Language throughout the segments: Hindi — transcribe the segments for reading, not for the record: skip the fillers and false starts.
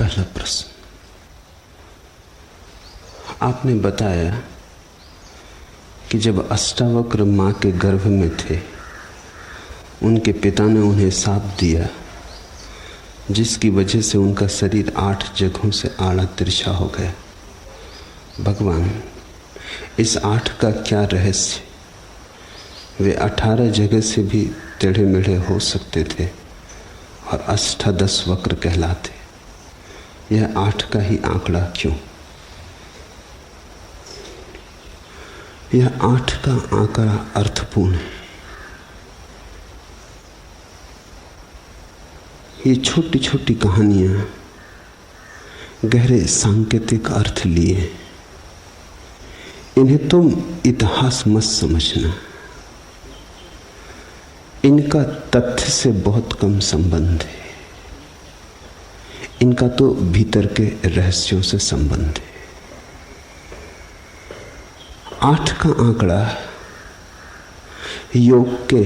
पहला प्रश्न, आपने बताया कि जब अष्टावक्र मां के गर्भ में थे, उनके पिता ने उन्हें शाप दिया जिसकी वजह से उनका शरीर 8 जगहों से आड़ा तिरछा हो गया। भगवान, इस 8 का क्या रहस्य? वे 18 जगह से भी टेढ़े मेढ़े हो सकते थे और अष्टादश वक्र कहलाते। यह 8 का ही आंकड़ा क्यों? यह 8 का आंकड़ा अर्थपूर्ण है। ये छोटी छोटी कहानियां गहरे सांकेतिक अर्थ लिए। इन्हें तुम इतिहास मत समझना। इनका तथ्य से बहुत कम संबंध है। इनका तो भीतर के रहस्यों से संबंध है। 8 का आंकड़ा योग के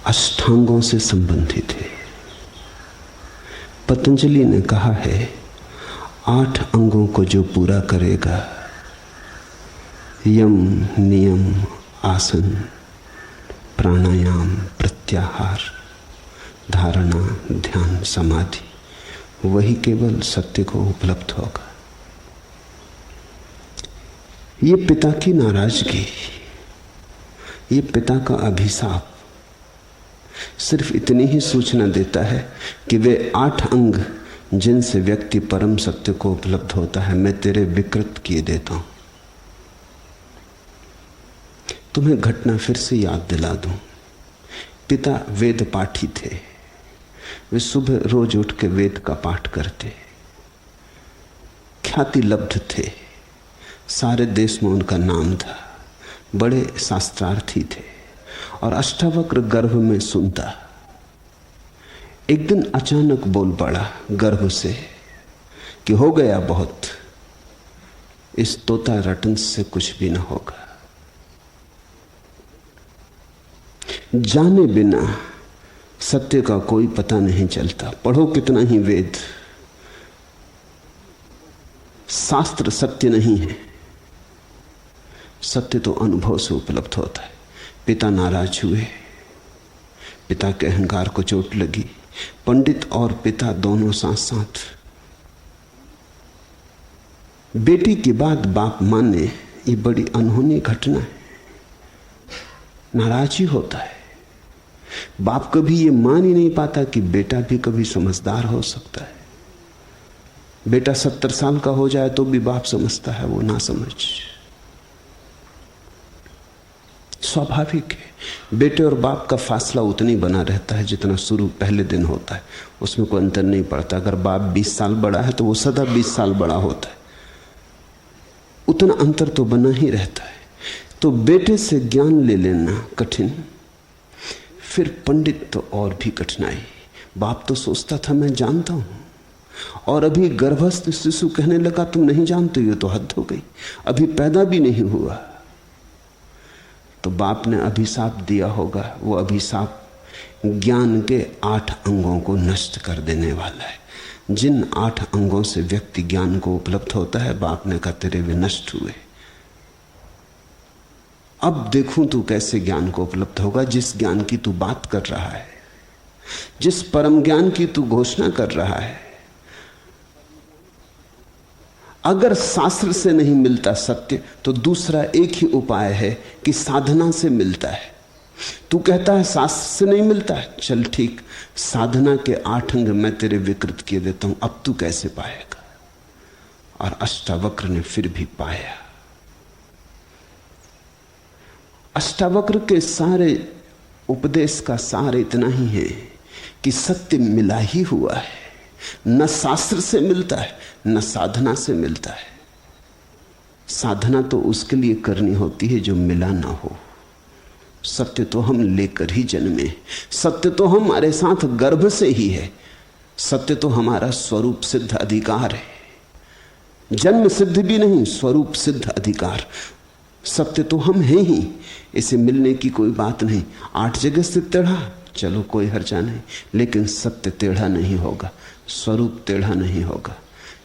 अष्टांगों से संबंधित है। पतंजलि ने कहा है, 8 अंगों को जो पूरा करेगा, यम, नियम, आसन, प्राणायाम, प्रत्याहार, धारणा, ध्यान, समाधि, वही केवल सत्य को उपलब्ध होगा। ये पिता की नाराजगी, ये पिता का अभिशाप सिर्फ इतनी ही सूचना देता है कि वे 8 अंग जिनसे व्यक्ति परम सत्य को उपलब्ध होता है, मैं तेरे विकृत किए देता हूं। तुम्हें घटना फिर से याद दिला दूं। पिता वेद पाठी थे। वे सुबह रोज उठ के वेद का पाठ करते, ख्याति लब्ध थे। सारे देश में उनका नाम था। बड़े शास्त्रार्थी थे और अष्टावक्र गर्भ में सुनता। एक दिन अचानक बोल पड़ा गर्भ से कि हो गया बहुत, इस तोता रटन से कुछ भी ना होगा। जाने बिना सत्य का कोई पता नहीं चलता। पढ़ो कितना ही वेद, शास्त्र सत्य नहीं है। सत्य तो अनुभव से उपलब्ध होता है। पिता नाराज हुए, पिता के अहंकार को चोट लगी। पंडित और पिता दोनों साथ साथ। बेटी की बात बाप माने, ये बड़ी अनहोनी घटना है। नाराज ही होता है। बाप कभी ये मान ही नहीं पाता कि बेटा भी कभी समझदार हो सकता है। बेटा 70 साल का हो जाए तो भी बाप समझता है वो ना समझ। स्वाभाविक है। बेटे और बाप का फासला उतनी बना रहता है जितना शुरू पहले दिन होता है, उसमें कोई अंतर नहीं पड़ता। अगर बाप 20 साल बड़ा है तो वो सदा 20 साल बड़ा होता है। उतना अंतर तो बना ही रहता है। तो बेटे से ज्ञान ले लेना कठिन, फिर पंडित तो और भी कठिनाई। बाप तो सोचता था मैं जानता हूं, और अभी गर्भस्थ शिशु कहने लगा तुम नहीं जानते, ये तो हद हो गई, अभी पैदा भी नहीं हुआ। तो बाप ने अभिशाप दिया होगा। वो अभिशाप ज्ञान के 8 अंगों को नष्ट कर देने वाला है। जिन 8 अंगों से व्यक्ति ज्ञान को उपलब्ध होता है, बाप ने कहा तेरे वे नष्ट हुए। अब देखूं तू कैसे ज्ञान को उपलब्ध होगा। जिस ज्ञान की तू बात कर रहा है, जिस परम ज्ञान की तू घोषणा कर रहा है, अगर शास्त्र से नहीं मिलता सत्य तो दूसरा एक ही उपाय है कि साधना से मिलता है। तू कहता है शास्त्र से नहीं मिलता है, चल ठीक, साधना के 8 अंग मैं तेरे विकृत किए देता हूं, अब तू कैसे पाएगा? और अष्टावक्र ने फिर भी पाया। अष्टावक्र के सारे उपदेश का सार इतना ही है कि सत्य मिला ही हुआ है। न शास्त्र से मिलता है, न साधना से मिलता है। साधना तो उसके लिए करनी होती है जो मिला ना हो। सत्य तो हम लेकर ही जन्मे। सत्य तो हमारे साथ गर्भ से ही है। सत्य तो हमारा स्वरूप सिद्ध अधिकार है। जन्म सिद्ध भी नहीं, स्वरूप सिद्ध अधिकार। सत्य तो हम हैं ही, इसे मिलने की कोई बात नहीं। 8 जगह से टेढ़ा, चलो कोई हर्जा नहीं, लेकिन सत्य टेढ़ा नहीं होगा, स्वरूप टेढ़ा नहीं होगा।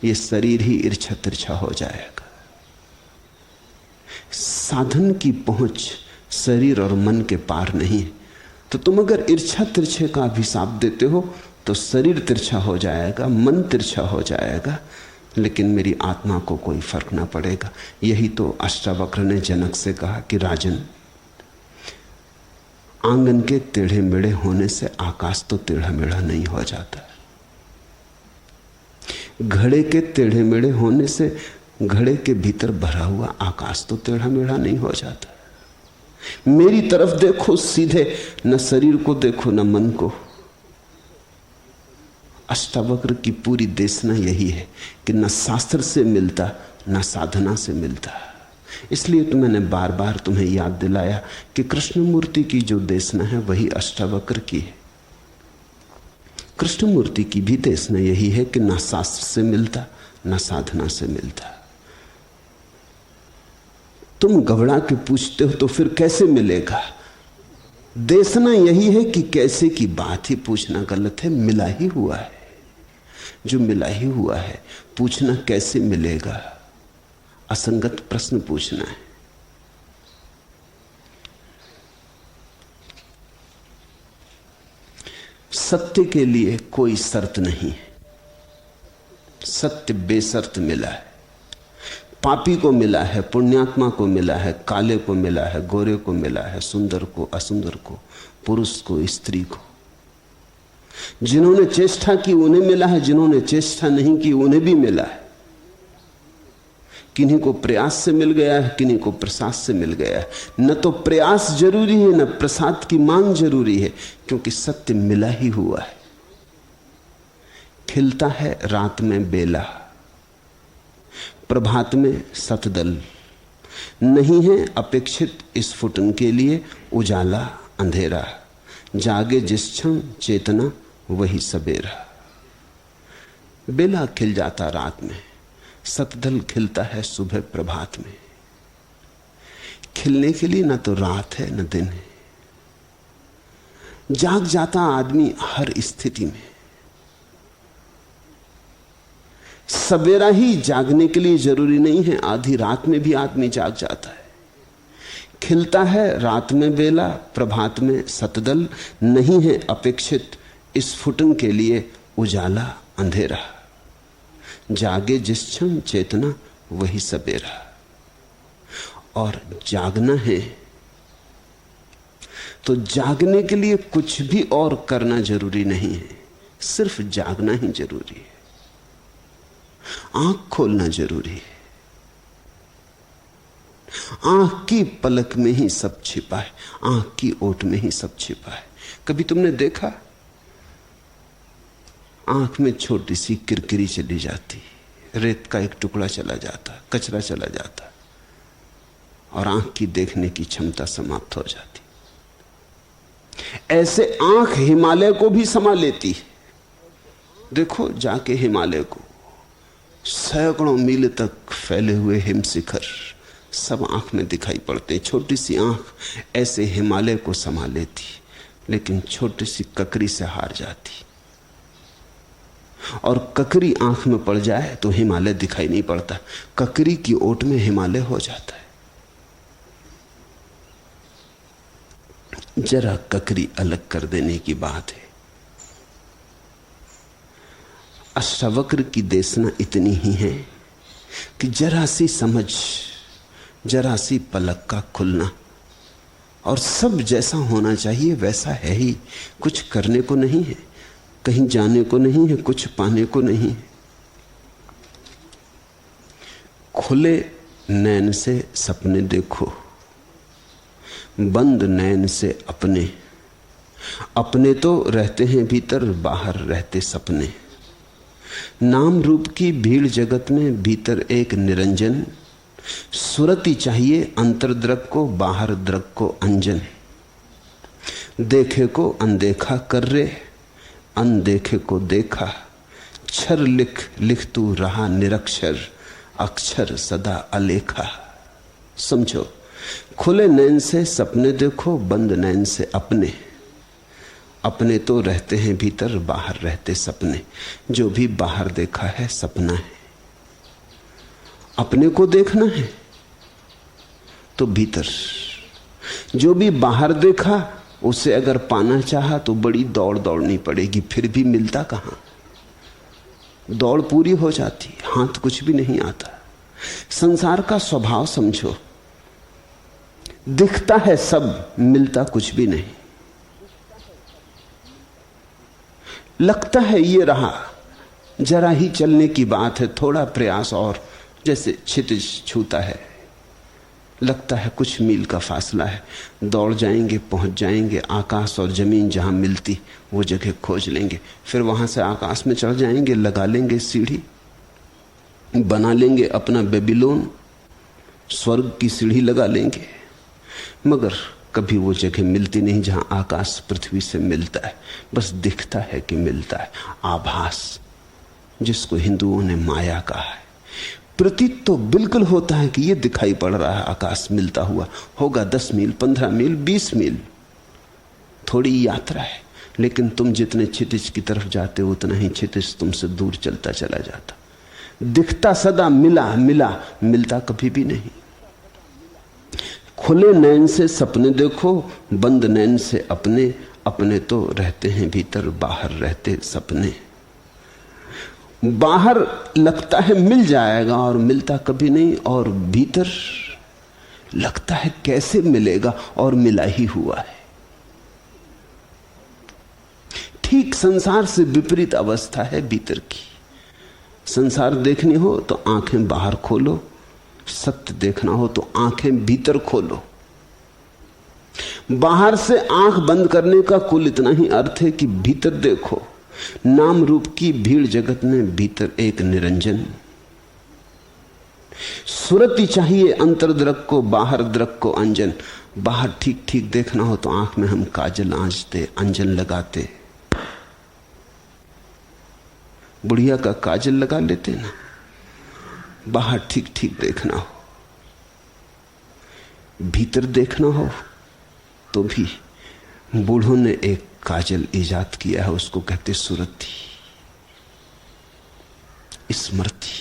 ये शरीर ही इर्छा तिरछा हो जाएगा। साधन की पहुंच शरीर और मन के पार नहीं है। तो तुम अगर इर्छा तिरछे का अभिशाप देते हो तो शरीर तिरछा हो जाएगा, मन तिरछा हो जाएगा, लेकिन मेरी आत्मा को कोई फर्क ना पड़ेगा। यही तो अष्टावक्र ने जनक से कहा कि राजन, आंगन के टेढ़े मेढ़े होने से आकाश तो टेढ़ा मेढ़ा नहीं हो जाता। घड़े के टेढ़े मेढ़े होने से घड़े के भीतर भरा हुआ आकाश तो टेढ़ा मेढ़ा नहीं हो जाता। मेरी तरफ देखो सीधे, न शरीर को देखो न मन को। अष्टावक्र की पूरी देशना यही है कि न शास्त्र से मिलता न साधना से मिलता। इसलिए तो मैंने बार बार तुम्हें याद दिलाया कि कृष्णमूर्ति की जो देशना है वही अष्टावक्र की है। कृष्णमूर्ति की भी देशना यही है कि न शास्त्र से मिलता न साधना से मिलता। तुम घबरा के पूछते हो तो फिर कैसे मिलेगा? देशना यही है कि कैसे की बात ही पूछना गलत है, मिला ही हुआ है। जो मिला ही हुआ है पूछना कैसे मिलेगा, असंगत प्रश्न पूछना है। सत्य के लिए कोई शर्त नहीं है, सत्य बेशर्त मिला है। पापी को मिला है, पुण्यात्मा को मिला है, काले को मिला है, गोरे को मिला है, सुंदर को, असुंदर को, पुरुष को, स्त्री को। जिन्होंने चेष्टा की उन्हें मिला है, जिन्होंने चेष्टा नहीं की उन्हें भी मिला है। किन्हीं को प्रयास से मिल गया है, किन्हीं को प्रसाद से मिल गया है। न तो प्रयास जरूरी है न प्रसाद की मांग जरूरी है, क्योंकि सत्य मिला ही हुआ है। खिलता है रात में बेला, प्रभात में सतदल, नहीं है अपेक्षित स्फुटन के लिए उजाला अंधेरा, जागे जिस क्षण चेतना वही सबेरा। बेला खिल जाता रात में, सतदल खिलता है सुबह प्रभात में। खिलने के लिए न तो रात है न दिन है। जाग जाता आदमी हर स्थिति में। सवेरा ही जागने के लिए जरूरी नहीं है, आधी रात में भी आदमी जाग जाता है। खिलता है रात में बेला, प्रभात में सतदल, नहीं है अपेक्षित स्फुटन के लिए उजाला अंधेरा, जागे जिस क्षण चेतना वही सबेरा। और जागना है तो जागने के लिए कुछ भी और करना जरूरी नहीं है, सिर्फ जागना ही जरूरी है। आंख खोलना जरूरी है। आंख की पलक में ही सब छिपा है, आंख की ओट में ही सब छिपा है। कभी तुमने देखा आंख में छोटी सी किरकिरी चली जाती, रेत का एक टुकड़ा चला जाता, कचरा चला जाता और आंख की देखने की क्षमता समाप्त हो जाती। ऐसे आंख हिमालय को भी समा लेती है। देखो जाके हिमालय को, सैकड़ों मील तक फैले हुए हिमशिखर सब आंख में दिखाई पड़ते। छोटी सी आंख ऐसे हिमालय को समा लेती, लेकिन छोटी सी ककरी से हार जाती। और ककरी आंख में पड़ जाए तो हिमालय दिखाई नहीं पड़ता, ककरी की ओट में हिमालय हो जाता है। जरा ककरी अलग कर देने की बात है। अष्टावक्र की देशना इतनी ही है कि जरा सी समझ, जरा सी पलक का खुलना, और सब जैसा होना चाहिए वैसा है ही। कुछ करने को नहीं है, कहीं जाने को नहीं है, कुछ पाने को नहीं है। खुले नैन से सपने देखो, बंद नैन से अपने। अपने तो रहते हैं भीतर, बाहर रहते सपने। नाम रूप की भीड़ जगत में भीतर एक निरंजन, सुरति चाहिए अंतर्द्रग को, बाहर द्रग को अंजन। देखे को अनदेखा कर रे, अनदेखे को देखा, क्षर लिख लिख तू रहा निरक्षर, अक्षर सदा अलेखा। समझो, खुले नैन से सपने देखो, बंद नैन से अपने। अपने तो रहते हैं भीतर, बाहर रहते सपने। जो भी बाहर देखा है सपना है। अपने को देखना है तो भीतर, जो भी बाहर देखा उसे अगर पाना चाहा तो बड़ी दौड़ दौड़नी पड़ेगी, फिर भी मिलता कहां। दौड़ पूरी हो जाती, हाथ कुछ भी नहीं आता। संसार का स्वभाव समझो, दिखता है सब, मिलता कुछ भी नहीं। लगता है ये रहा, जरा ही चलने की बात है, थोड़ा प्रयास और, जैसे क्षितिज छूता है, लगता है कुछ मील का फासला है, दौड़ जाएंगे, पहुंच जाएंगे। आकाश और जमीन जहां मिलती वो जगह खोज लेंगे, फिर वहां से आकाश में चढ़ जाएंगे, लगा लेंगे सीढ़ी, बना लेंगे अपना बेबीलोन, स्वर्ग की सीढ़ी लगा लेंगे। मगर कभी वो जगह मिलती नहीं जहां आकाश पृथ्वी से मिलता है, बस दिखता है कि मिलता है। आभास, जिसको हिंदुओं ने माया कहा है। प्रतीत तो बिल्कुल होता है कि ये दिखाई पड़ रहा है आकाश मिलता हुआ, होगा 10 मील, 15 मील, 20 मील, थोड़ी यात्रा है। लेकिन तुम जितने क्षितिज की तरफ जाते हो उतना ही क्षितिज तुमसे दूर चलता चला जाता। दिखता सदा मिला मिला, मिलता कभी भी नहीं। खुले नैन से सपने देखो, बंद नैन से अपने। अपने तो रहते हैं भीतर, बाहर रहते सपने। बाहर लगता है मिल जाएगा और मिलता कभी नहीं, और भीतर लगता है कैसे मिलेगा और मिला ही हुआ है। ठीक संसार से विपरीत अवस्था है भीतर की। संसार देखनी हो तो आंखें बाहर खोलो, सत्य देखना हो तो आंखें भीतर खोलो। बाहर से आंख बंद करने का कुल इतना ही अर्थ है कि भीतर देखो। नाम रूप की भीड़ जगत में भीतर एक निरंजन। सुरति चाहिए अंतर दृक को, बाहर दृक को अंजन। बाहर ठीक ठीक देखना हो तो आंख में हम काजल आंचते, अंजन लगाते। बुढ़िया का काजल लगा लेते ना। बाहर ठीक ठीक देखना हो, भीतर देखना हो तो भी बूढ़ों ने एक काजल इजाद किया है, उसको कहते सुरति, स्मृति,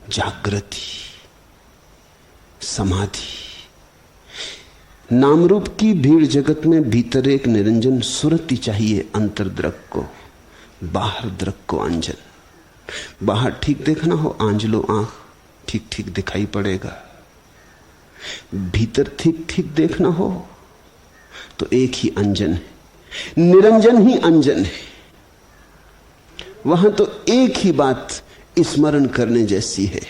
जागृति, समाधि। नाम रूप की भीड़ जगत में भीतर एक निरंजन। सुरति चाहिए अंतर्दृक को, बाहर दृक को अंजन। बाहर ठीक देखना हो, आंज लो आंख, ठीक ठीक दिखाई पड़ेगा। भीतर ठीक ठीक देखना हो तो एक ही अंजन है, निरंजन ही अंजन है। वहां तो एक ही बात स्मरण करने जैसी है,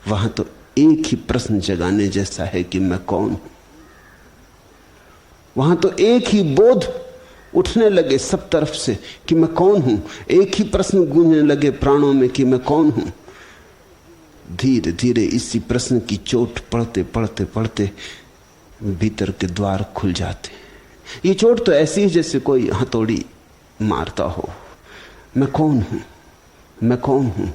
वहां तो एक ही प्रश्न जगाने जैसा है कि मैं कौन हूं। वहां तो एक ही बोध उठने लगे सब तरफ से कि मैं कौन हूं। एक ही प्रश्न गूंजने लगे प्राणों में कि मैं कौन हूं। धीरे धीरे इसी प्रश्न की चोट पड़ते पड़ते पड़ते भीतर के द्वार खुल जाते। ये चोट तो ऐसी है जैसे कोई हथौड़ी मारता हो। मैं कौन हूं, मैं कौन हूं।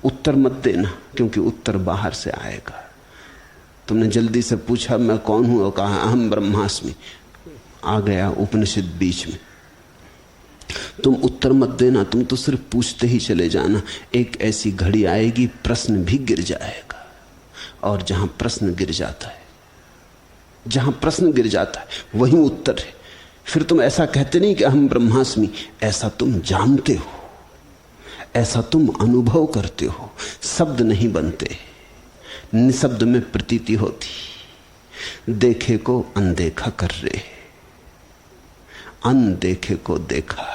उत्तर मत देना, क्योंकि उत्तर बाहर से आएगा। तुमने जल्दी से पूछा मैं कौन हूं और कहा अहम ब्रह्मास्मि, आ गया उपनिषद बीच में। तुम उत्तर मत देना, तुम तो सिर्फ पूछते ही चले जाना। एक ऐसी घड़ी आएगी प्रश्न भी गिर जाएगा, और जहां प्रश्न गिर जाता है, जहां प्रश्न गिर जाता है वहीं उत्तर है। फिर तुम ऐसा कहते नहीं कि अहम ब्रह्मास्मि, ऐसा तुम जानते हो, ऐसा तुम अनुभव करते हो। शब्द नहीं बनते, निशब्द में प्रतीति होती। देखे को अनदेखा कर रहे, अनदेखे को देखा।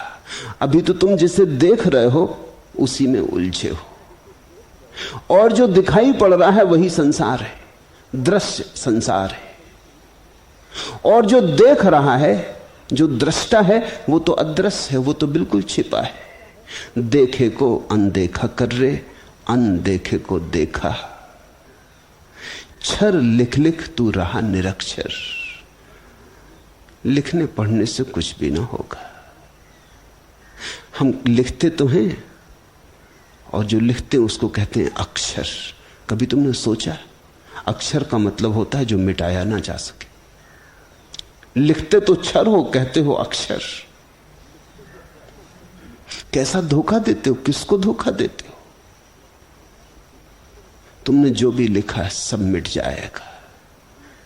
अभी तो तुम जिसे देख रहे हो उसी में उलझे हो, और जो दिखाई पड़ रहा है वही संसार है, दृश्य संसार है। और जो देख रहा है, जो दृष्टा है, वो तो अदृश्य है, वो तो बिल्कुल छिपा है। देखे को अनदेखा कर रहे, अनदेखे को देखा। क्षर लिख लिख तू रहा निरक्षर। लिखने पढ़ने से कुछ भी ना होगा। हम लिखते तो हैं, और जो लिखते हैं उसको कहते हैं अक्षर। कभी तुमने सोचा, अक्षर का मतलब होता है जो मिटाया ना जा सके। लिखते तो क्षर हो, कहते हो अक्षर। कैसा धोखा देते हो, किसको धोखा देते हो? तुमने जो भी लिखा है सब मिट जाएगा,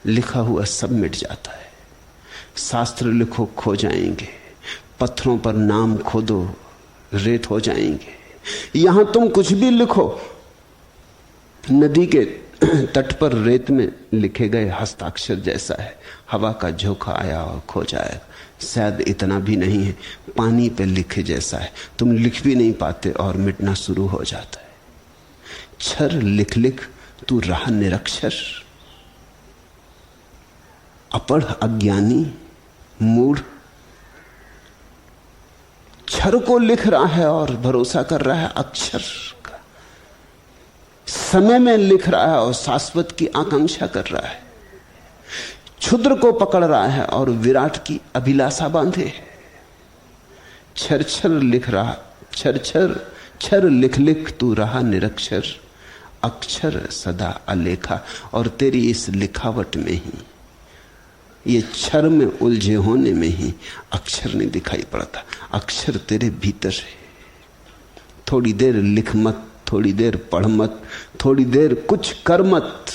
लिखा हुआ सब मिट जाता है। शास्त्र लिखो खो जाएंगे, पत्थरों पर नाम खोदो रेत हो जाएंगे। यहां तुम कुछ भी लिखो, नदी के तट पर रेत में लिखे गए हस्ताक्षर जैसा है, हवा का झोंका आया और खो जाएगा। शायद इतना भी नहीं है, पानी पे लिखे जैसा है, तुम लिख भी नहीं पाते और मिटना शुरू हो जाता है। क्षर लिख लिख तू रहा निरक्षर, अपढ़ अज्ञानी मूढ़। क्षर को लिख रहा है और भरोसा कर रहा है अक्षर का, समय में लिख रहा है और शाश्वत की आकांक्षा कर रहा है। क्षुद्र को पकड़ रहा है और विराट की अभिलाषा बांधे है। क्षर क्षर लिख रहा, क्षर क्षर क्षर लिख लिख तू रहा निरक्षर, अक्षर सदा अलेखा। और तेरी इस लिखावट में ही, ये क्षर में उलझे होने में ही अक्षर नहीं दिखाई पड़ता। अक्षर तेरे भीतर है। थोड़ी देर लिख मत, थोड़ी देर पढ़ मत, थोड़ी देर कुछ कर मत,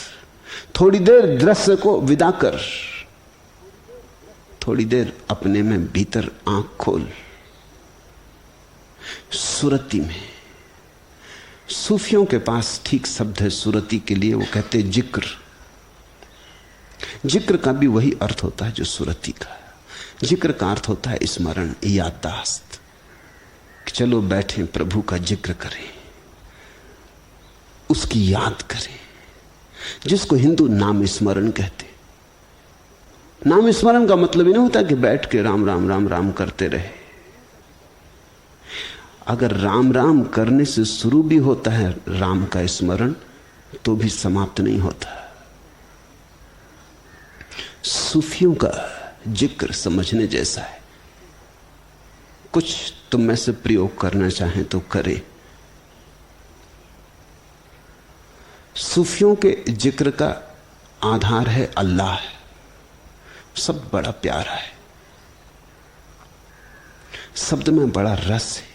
थोड़ी देर दृश्य को विदा कर, थोड़ी देर अपने में भीतर आंख खोल। सुरती में, सूफियों के पास ठीक शब्द है सुरती के लिए, वो कहते जिक्र। जिक्र का भी वही अर्थ होता है जो सुरती का। जिक्र का अर्थ होता है स्मरण, याददाश्त। चलो बैठे प्रभु का जिक्र करें, उसकी याद करें, जिसको हिंदू नाम स्मरण कहते। नाम स्मरण का मतलब ही नहीं होता कि बैठ के राम राम राम राम करते रहे। अगर राम राम करने से शुरू भी होता है राम का स्मरण, तो भी समाप्त नहीं होता। सूफियों का जिक्र समझने जैसा है। कुछ तुम में से प्रयोग करना चाहें तो करें। सूफियों के जिक्र का आधार है अल्लाह। सब बड़ा प्यारा है, शब्द में बड़ा रस है।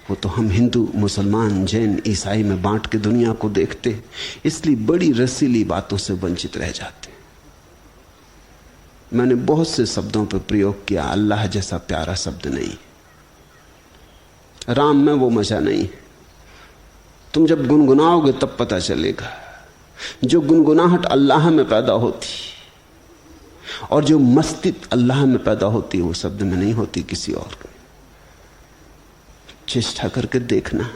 वो तो हम हिंदू, मुसलमान, जैन, ईसाई में बांट के दुनिया को देखते, इसलिए बड़ी रसीली बातों से वंचित रह जाते। मैंने बहुत से शब्दों पर प्रयोग किया, अल्लाह जैसा प्यारा शब्द नहीं। राम में वो मजा नहीं। तुम जब गुनगुनाओगे तब पता चलेगा। जो गुनगुनाहट अल्लाह में पैदा होती और जो मस्ती अल्लाह में पैदा होती, वो शब्द में नहीं होती, किसी और में। चेष्टा करके देखना,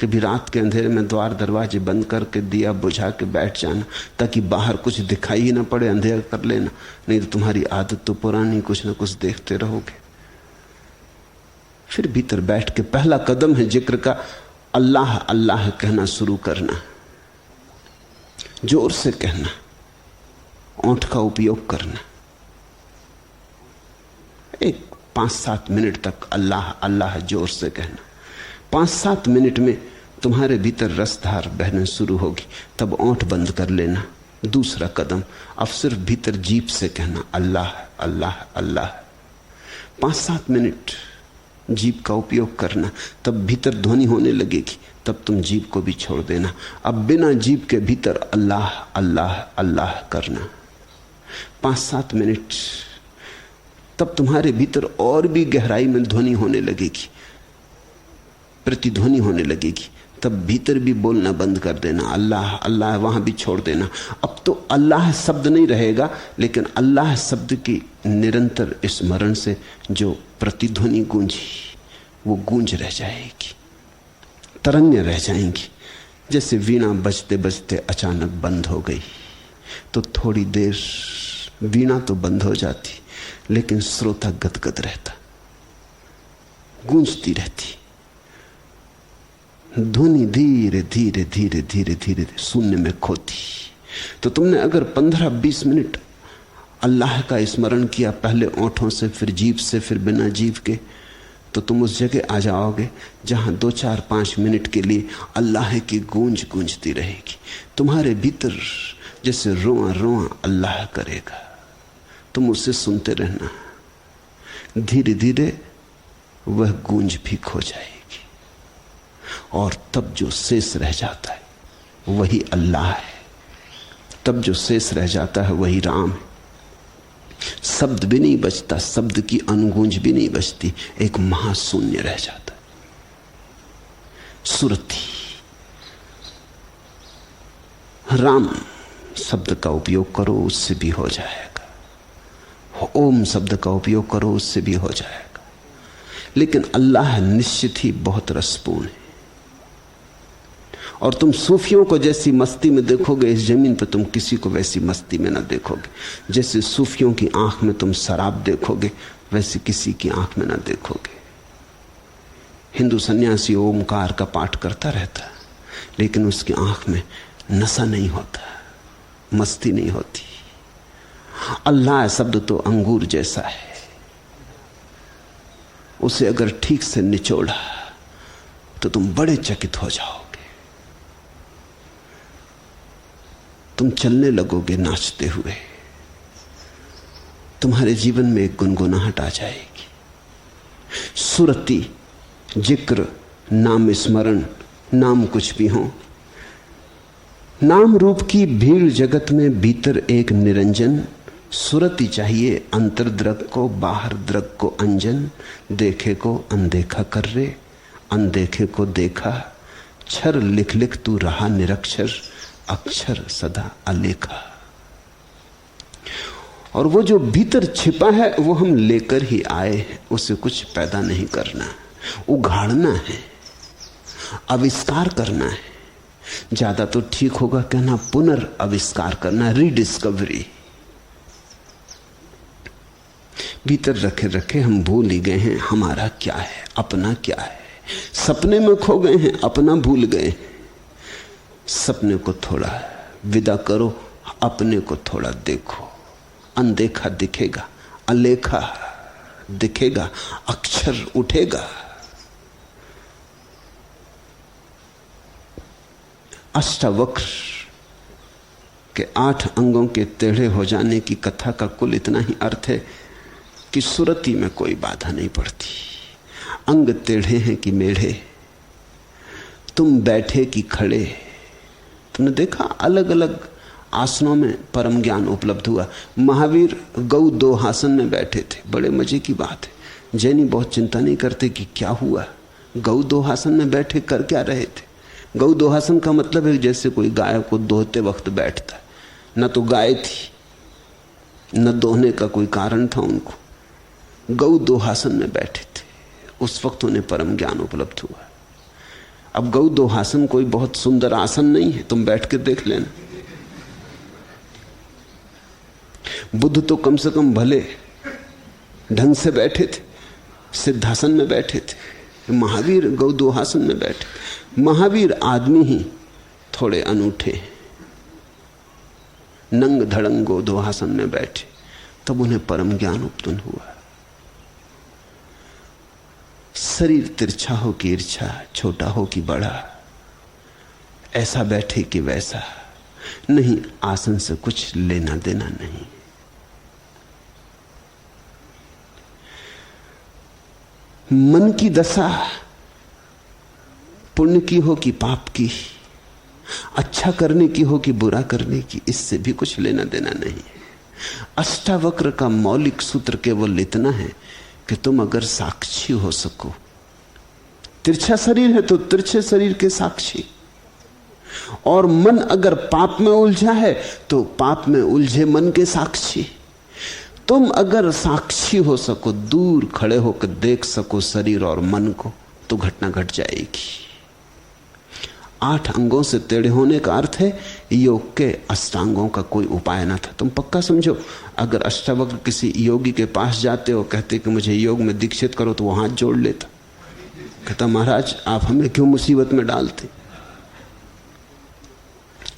कभी रात के अंधेरे में द्वार दरवाजे बंद करके दिया बुझा के बैठ जाना, ताकि बाहर कुछ दिखाई ही ना पड़े, अंधेरा कर लेना। नहीं तो तुम्हारी आदत तो पुरानी, कुछ ना कुछ देखते रहोगे। फिर भीतर बैठ के पहला कदम है जिक्र का, अल्लाह अल्लाह कहना शुरू करना। जोर से कहना, ओंठ का उपयोग करना। एक 5-7 मिनट तक अल्लाह अल्लाह जोर से कहना। 5-7 मिनट में तुम्हारे भीतर रसधार बहना शुरू होगी, तब ओंठ बंद कर लेना। दूसरा कदम, अब सिर्फ भीतर जीभ से कहना अल्लाह अल्लाह अल्लाह। 5-7 मिनट जीभ का उपयोग करना, तब भीतर ध्वनि होने लगेगी, तब तुम जीभ को भी छोड़ देना। अब बिना जीभ के भीतर अल्लाह अल्लाह अल्लाह करना। 5-7 मिनट, तब तुम्हारे भीतर और भी गहराई में ध्वनि होने लगेगी, प्रतिध्वनि होने लगेगी। तब भीतर भी बोलना बंद कर देना, अल्लाह अल्लाह वहां भी छोड़ देना। अब तो अल्लाह शब्द नहीं रहेगा, लेकिन अल्लाह शब्द की निरंतर स्मरण से जो प्रतिध्वनि गूंजी, वो गूंज रह जाएगी, तरंगें रह जाएंगी। जैसे वीणा बजते बजते अचानक बंद हो गई, तो थोड़ी देर वीणा तो बंद हो जाती, लेकिन श्रोता गदगद रहता, गूंजती रहती। ध्वनि धीरे धीरे धीरे धीरे धीरे शून्य में खोती। तो तुमने अगर 15-20 मिनट अल्लाह का स्मरण किया, पहले ओंठों से, फिर जीभ से, फिर बिना जीभ के, तो तुम उस जगह आ जाओगे जहां 2-4-5 मिनट के लिए अल्लाह की गूंज गूंजती रहेगी। तुम्हारे भीतर जैसे रोआ रोआ अल्लाह करेगा, तुम उसे सुनते रहना, धीरे धीरे वह गूंज भी खो जाएगी और तब जो शेष रह जाता है वही अल्लाह है। तब जो शेष रह जाता है वही राम है। शब्द भी नहीं बचता, शब्द की अनुगूंज भी नहीं बचती, एक महाशून्य रह जाता है। सुरति, राम शब्द का उपयोग करो उससे भी हो जाएगा, ओम शब्द का उपयोग करो उससे भी हो जाएगा, लेकिन अल्लाह निश्चित ही बहुत रसपूर्ण है। और तुम सूफियों को जैसी मस्ती में देखोगे इस जमीन पर, तुम किसी को वैसी मस्ती में ना देखोगे। जैसे सूफियों की आंख में तुम शराब देखोगे वैसे किसी की आंख में ना देखोगे। हिंदू सन्यासी ओमकार का पाठ करता रहता लेकिन उसकी आंख में नशा नहीं होता, मस्ती नहीं होती। अल्लाह शब्द तो अंगूर जैसा है, उसे अगर ठीक से निचोड़ा तो तुम बड़े चकित हो जाओगे। तुम चलने लगोगे नाचते हुए, तुम्हारे जीवन में एक गुनगुनाहट आ जाएगी। सुरति, जिक्र, नाम स्मरण, नाम कुछ भी हो, नाम रूप की भीड़ जगत में भीतर एक निरंजन। सुरति चाहिए अंतर दृग को, बाहर दृग को अंजन। देखे को अनदेखा कर रे, अनदेखे को देखा। क्षर लिख लिख तू रहा निरक्षर, अक्षर सदा अलेखा। और वो जो भीतर छिपा है वो हम लेकर ही आए हैं, उसे कुछ पैदा नहीं करना, उघाड़ना है, आविष्कार करना है। ज्यादा तो ठीक होगा कहना पुनर्आविष्कार करना, रीडिस्कवरी। भीतर रखे रखे हम भूल ही गए हैं हमारा क्या है, अपना क्या है। सपने में खो गए हैं, अपना भूल गए। सपने को थोड़ा विदा करो, अपने को थोड़ा देखो। अनदेखा दिखेगा, अलेखा दिखेगा, अक्षर उठेगा। अष्टावक्र के 8 अंगों के टेढ़े हो जाने की कथा का कुल इतना ही अर्थ है कि सुरति में कोई बाधा नहीं पड़ती। अंग टेढ़े हैं कि मेढ़े, तुम बैठे कि खड़े। तुमने देखा अलग अलग आसनों में परम ज्ञान उपलब्ध हुआ। महावीर गौ 2 आसन में बैठे थे, बड़े मजे की बात है। जैनी बहुत चिंता नहीं करते कि क्या हुआ, गौ 2 आसन में बैठे कर क्या रहे थे। गौ 2 आसन का मतलब है जैसे कोई गाय को दोहते वक्त बैठता है। न तो गाय थी, न दोहने का कोई कारण था उनको। गौ 2 आसन में बैठे थे, उस वक्त उन्हें परम ज्ञान उपलब्ध हुआ। अब गौ 2 आसन कोई बहुत सुंदर आसन नहीं है, तुम बैठ के देख लेना। बुद्ध तो कम से कम भले ढंग से बैठे थे, सिद्धासन में बैठे थे। महावीर गौ 2 आसन में बैठे। महावीर आदमी ही थोड़े अनूठे, नंग धड़ंग गौ 2 आसन में बैठे, तब उन्हें परम ज्ञान उपलब्ध हुआ। शरीर तिरछा हो कि ईर्छा, छोटा हो कि बड़ा, ऐसा बैठे कि वैसा नहीं, आसन से कुछ लेना देना नहीं। मन की दशा पुण्य की हो कि पाप की, अच्छा करने की हो कि बुरा करने की, इससे भी कुछ लेना देना नहीं। अष्टावक्र का मौलिक सूत्र केवल इतना है कि तुम अगर साक्षी हो सको, तिरछा शरीर है तो तिरछे शरीर के साक्षी, और मन अगर पाप में उलझा है तो पाप में उलझे मन के साक्षी। तुम अगर साक्षी हो सको, दूर खड़े होकर देख सको शरीर और मन को, तो घटना घट जाएगी। 8 अंगों से टेढ़े होने का अर्थ है योग के अष्टांगों का कोई उपाय ना था। तुम पक्का समझो, अगर अष्टावक्र किसी योगी के पास जाते और कहते कि मुझे योग में दीक्षित करो, तो वो हाथ जोड़ लेता, कहता महाराज आप हमें क्यों मुसीबत में डालते,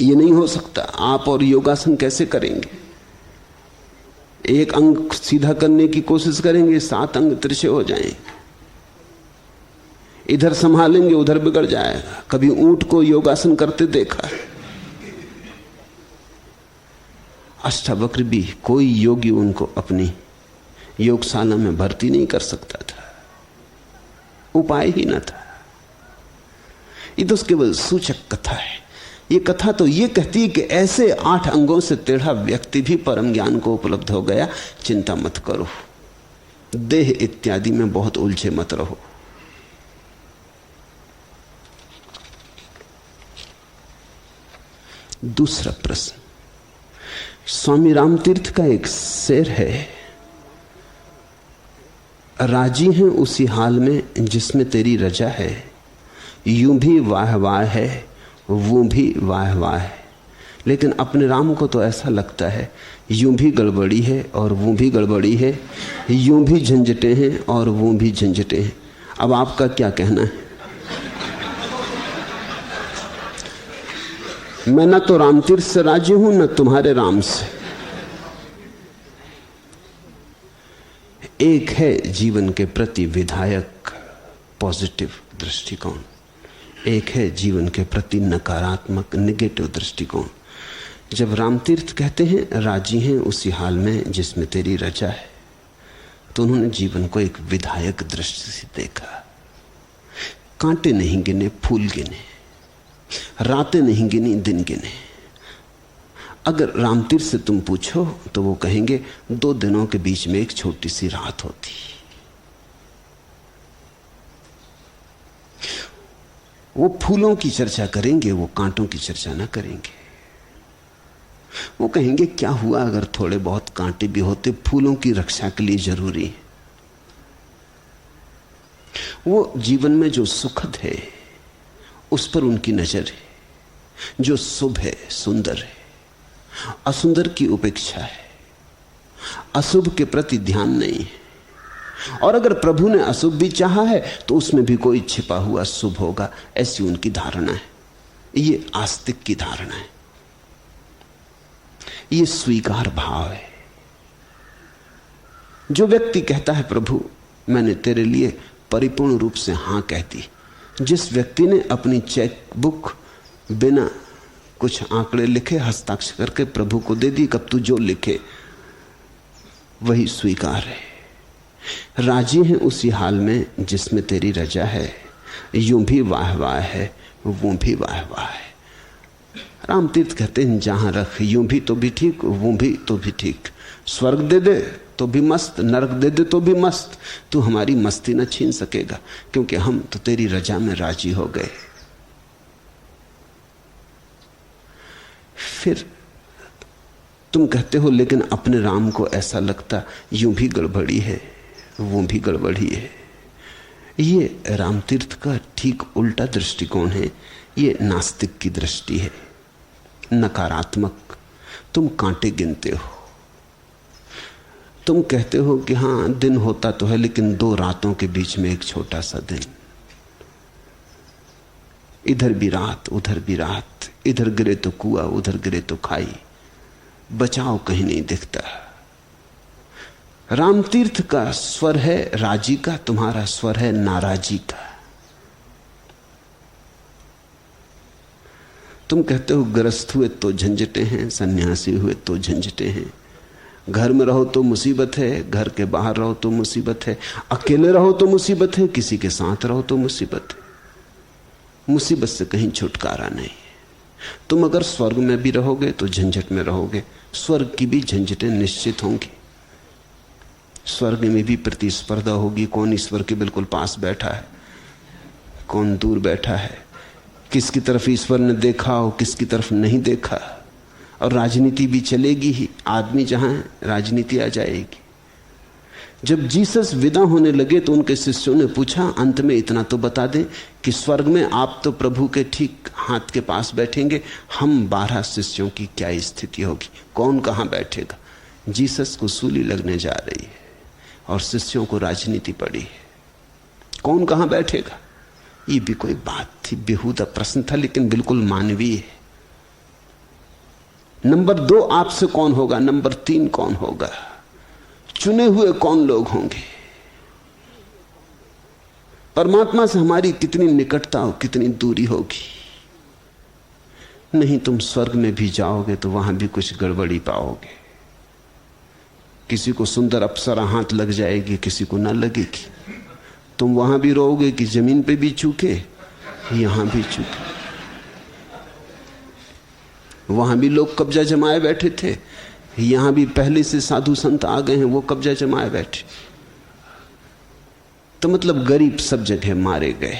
ये नहीं हो सकता। आप और योगासन कैसे करेंगे? एक अंग सीधा करने की कोशिश करेंगे, 7 अंग तिरछे हो जाएंगे। इधर संभालेंगे उधर बिगड़ जाएगा। कभी ऊंट को योगासन करते देखा, अष्टावक्र भी कोई योगी उनको अपनी योगशाला में भर्ती नहीं कर सकता था, उपाय ही न था। ये तो केवल सूचक कथा है। ये कथा तो ये कहती है कि ऐसे 8 अंगों से टेढ़ा व्यक्ति भी परम ज्ञान को उपलब्ध हो गया, चिंता मत करो, देह इत्यादि में बहुत उलझे मत रहो। दूसरा प्रश्न, स्वामी रामतीर्थ का एक शेर है, राजी हैं उसी हाल में जिसमें तेरी रजा है, यूं भी वाह वाह है वो भी वाह वाह है। लेकिन अपने राम को तो ऐसा लगता है यूं भी गड़बड़ी है और वो भी गड़बड़ी है, यूं भी झंझटे हैं और वो भी झंझटे हैं। अब आपका क्या कहना है? मैं न तो रामतीर्थ से राजी हूं न तुम्हारे राम से। एक है जीवन के प्रति विधायक पॉजिटिव दृष्टिकोण, एक है जीवन के प्रति नकारात्मक नेगेटिव दृष्टिकोण। जब रामतीर्थ कहते हैं राजी हैं उसी हाल में जिसमें तेरी रजा है, तो उन्होंने जीवन को एक विधायक दृष्टि से देखा। कांटे नहीं गिने, फूल गिने, रातें नहीं गिनी, दिन गिने। अगर रामतीर्थ से तुम पूछो तो वो कहेंगे 2 दिनों के बीच में एक छोटी सी रात होती। वो फूलों की चर्चा करेंगे, वो कांटों की चर्चा ना करेंगे। वो कहेंगे क्या हुआ अगर थोड़े बहुत कांटे भी होते, फूलों की रक्षा के लिए जरूरी है। वो जीवन में जो सुखद है उस पर उनकी नजर है, जो शुभ है, सुंदर है। असुंदर की उपेक्षा है, अशुभ के प्रति ध्यान नहीं है। और अगर प्रभु ने अशुभ भी चाहा है तो उसमें भी कोई छिपा हुआ शुभ होगा, ऐसी उनकी धारणा है। ये आस्तिक की धारणा है, ये स्वीकार भाव है। जो व्यक्ति कहता है प्रभु मैंने तेरे लिए परिपूर्ण रूप से हां कह दी, जिस व्यक्ति ने अपनी चेक बुक बिना कुछ आंकड़े लिखे हस्ताक्षर करके प्रभु को दे दी, कब तू जो लिखे वही स्वीकार है। राजी हैं उसी हाल में जिसमें तेरी रजा है, यूं भी वाह वाह है वो भी वाह वाह है। रामतीर्थ कहते हैं जहां रख, यूं भी तो भी ठीक, वो भी तो भी ठीक। स्वर्ग दे दे तो भी मस्त, नरक दे दे तो भी मस्त, तू हमारी मस्ती न छीन सकेगा, क्योंकि हम तो तेरी रजा में राजी हो गए। फिर तुम कहते हो लेकिन अपने राम को ऐसा लगता यूं भी गड़बड़ी है वो भी गड़बड़ी है। ये रामतीर्थ का ठीक उल्टा दृष्टिकोण है। ये नास्तिक की दृष्टि है, नकारात्मक। तुम कांटे गिनते हो, तुम कहते हो कि हां दिन होता तो है लेकिन 2 रातों के बीच में एक छोटा सा दिन, इधर भी रात उधर भी रात, इधर गिरे तो कुआं उधर गिरे तो खाई, बचाव कहीं नहीं दिखता। रामतीर्थ का स्वर है राजी का, तुम्हारा स्वर है नाराजी का। तुम कहते हो गृहस्थ हुए तो झंझटे हैं, सन्यासी हुए तो झंझटे हैं। घर में रहो तो मुसीबत है, घर के बाहर रहो तो मुसीबत है, अकेले रहो तो मुसीबत है, किसी के साथ रहो तो मुसीबत है। मुसीबत से कहीं छुटकारा नहीं। तुम अगर स्वर्ग में भी रहोगे तो झंझट में रहोगे। स्वर्ग की भी झंझटें निश्चित होंगी। स्वर्ग में भी प्रतिस्पर्धा होगी, कौन ईश्वर के बिल्कुल पास बैठा है, कौन दूर बैठा है, किसकी तरफ ईश्वर ने देखा और किसकी तरफ नहीं देखा। और राजनीति भी चलेगी ही, आदमी जहां है राजनीति आ जाएगी। जब जीसस विदा होने लगे तो उनके शिष्यों ने पूछा अंत में इतना तो बता दें कि स्वर्ग में आप तो प्रभु के ठीक हाथ के पास बैठेंगे, हम 12 शिष्यों की क्या स्थिति होगी, कौन कहां बैठेगा। जीसस को सूली लगने जा रही है और शिष्यों को राजनीति पड़ी है, कौन कहां बैठेगा। ये भी कोई बात थी, बेहुदा प्रश्न था, लेकिन बिल्कुल मानवीय है। नंबर 2 आपसे कौन होगा, नंबर 3 कौन होगा, चुने हुए कौन लोग होंगे। परमात्मा से हमारी कितनी निकटता और कितनी दूरी होगी। नहीं, तुम स्वर्ग में भी जाओगे तो वहां भी कुछ गड़बड़ी पाओगे। किसी को सुंदर अप्सरा हाथ लग जाएगी, किसी को ना लगेगी। तुम वहां भी रहोगे कि जमीन पे भी चूके, यहां भी चूके। वहां भी लोग कब्जा जमाए बैठे थे, यहां भी पहले से साधु संत आ गए हैं, वो कब्जा जमाए बैठे। तो मतलब गरीब सब जगह मारे गए।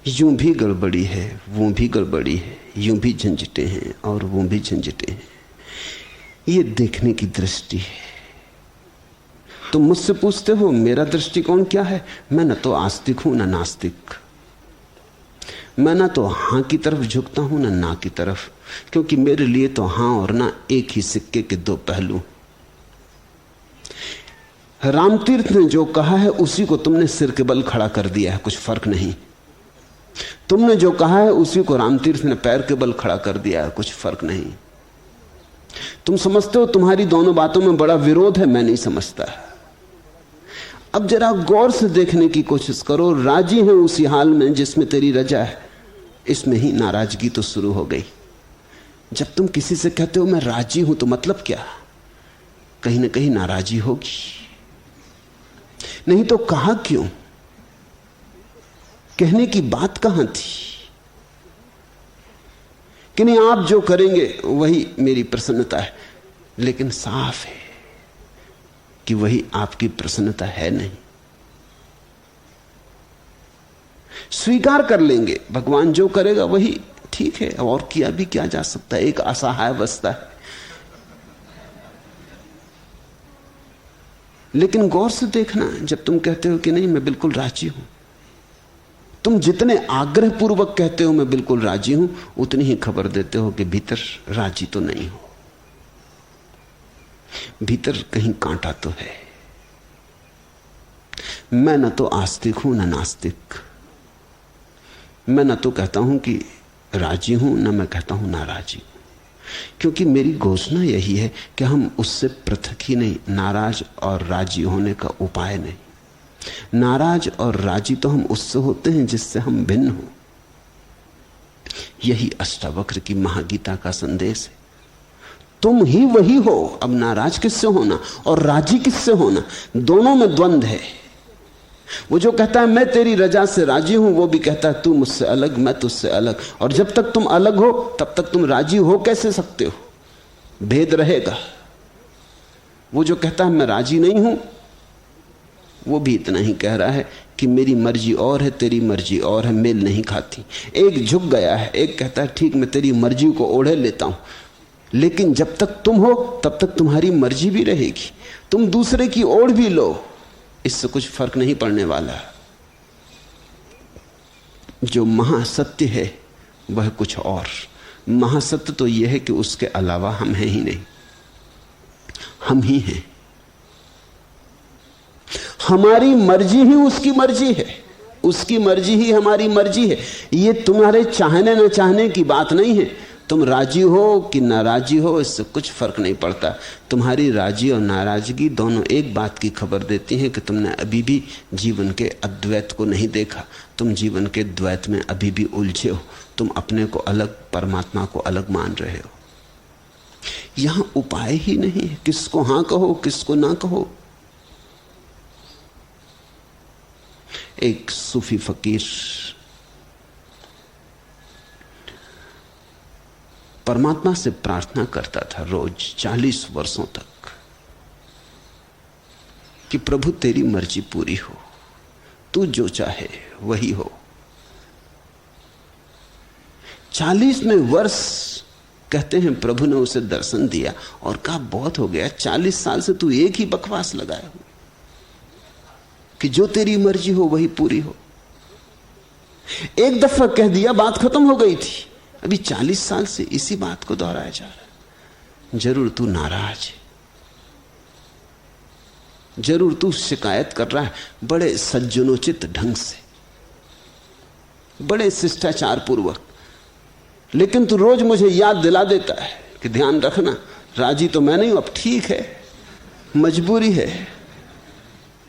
यूं भी गड़बड़ी है, वो भी गड़बड़ी है, यूं भी झंझटे हैं और वो भी झंझटे हैं। ये देखने की दृष्टि है। तुम मुझसे पूछते हो मेरा दृष्टिकोण क्या है? मैं न तो आस्तिक हूं न नास्तिक। मैं ना तो हां की तरफ झुकता हूं ना की तरफ, क्योंकि मेरे लिए तो हां और ना एक ही सिक्के के दो पहलू। रामतीर्थ ने जो कहा है उसी को तुमने सिर के बल खड़ा कर दिया है, कुछ फर्क नहीं। तुमने जो कहा है उसी को रामतीर्थ ने पैर के बल खड़ा कर दिया है, कुछ फर्क नहीं। तुम समझते हो तुम्हारी दोनों बातों में बड़ा विरोध है, मैं नहीं समझता। अब जरा गौर से देखने की कोशिश करो। राजी है उसी हाल में जिसमें तेरी रजा है, इसमें ही नाराजगी तो शुरू हो गई। जब तुम किसी से कहते हो मैं राजी हूं, तो मतलब क्या? कहीं ना कहीं नाराजी होगी, नहीं तो कहा क्यों? कहने की बात कहां थी कि नहीं आप जो करेंगे वही मेरी प्रसन्नता है, लेकिन साफ है कि वही आपकी प्रसन्नता है नहीं। स्वीकार कर लेंगे भगवान जो करेगा वही ठीक है, और किया भी क्या जा सकता है, एक असहाय अवस्था है। लेकिन गौर से देखना, जब तुम कहते हो कि नहीं मैं बिल्कुल राजी हूं, तुम जितने आग्रह पूर्वक कहते हो मैं बिल्कुल राजी हूं, उतनी ही खबर देते हो कि भीतर राजी तो नहीं हो, भीतर कहीं कांटा तो है। मैं न तो आस्तिक हूं न नास्तिक। मैं न तो कहता हूं कि राजी हूं, न मैं कहता हूं नाराजी हूं, क्योंकि मेरी घोषणा यही है कि हम उससे पृथक ही नहीं, नाराज और राजी होने का उपाय नहीं। नाराज और राजी तो हम उससे होते हैं जिससे हम भिन्न हो। यही अष्टावक्र की महागीता का संदेश है। तुम ही वही हो। अब नाराज किससे होना और राजी किससे होना, दोनों में द्वंद्व है। वो जो कहता है मैं तेरी रजा से राजी हूं, वो भी कहता है तू मुझसे अलग, मैं तुझसे अलग। और जब तक तुम अलग हो तब तक तुम राजी हो कैसे सकते हो? भेद रहेगा। वो जो कहता है मैं राजी नहीं हूं, वो भी इतना ही कह रहा है कि मेरी मर्जी और है, तेरी मर्जी और है, मेल नहीं खाती। एक झुक गया है, एक कहता है ठीक मैं तेरी मर्जी को ओढ़े लेता हूं, लेकिन जब तक तुम हो तब तक तुम्हारी मर्जी भी रहेगी। तुम दूसरे की ओढ़ भी लो, इससे कुछ फर्क नहीं पड़ने वाला। जो महासत्य है वह कुछ और। महासत्य तो यह है कि उसके अलावा हम हैं ही नहीं, हम ही हैं। हमारी मर्जी ही उसकी मर्जी है, उसकी मर्जी ही हमारी मर्जी है। ये तुम्हारे चाहने न चाहने की बात नहीं है। तुम राजी हो कि नाराजी हो, इससे कुछ फर्क नहीं पड़ता। तुम्हारी राजी और नाराजगी दोनों एक बात की खबर देती हैं कि तुमने अभी भी जीवन के अद्वैत को नहीं देखा। तुम जीवन के द्वैत में अभी भी उलझे हो। तुम अपने को अलग, परमात्मा को अलग मान रहे हो। यहां उपाय ही नहीं है, किसको हां कहो किसको ना कहो। एक सूफी फकीर परमात्मा से प्रार्थना करता था रोज 40 वर्षों तक कि प्रभु तेरी मर्जी पूरी हो, तू जो चाहे वही हो। 40वें वर्ष कहते हैं प्रभु ने उसे दर्शन दिया और कहा बहुत हो गया, 40 साल से तू एक ही बकवास लगाया हो कि जो तेरी मर्जी हो वही पूरी हो। एक दफा कह दिया, बात खत्म हो गई थी। अभी 40 साल से इसी बात को दोहराया जा रहा है। जरूर तू नाराज है, जरूर तू शिकायत कर रहा है बड़े सज्जनोचित ढंग से, बड़े शिष्टाचार पूर्वक, लेकिन तू रोज मुझे याद दिला देता है कि ध्यान रखना, राजी तो मैं नहीं हूं, अब ठीक है, मजबूरी है,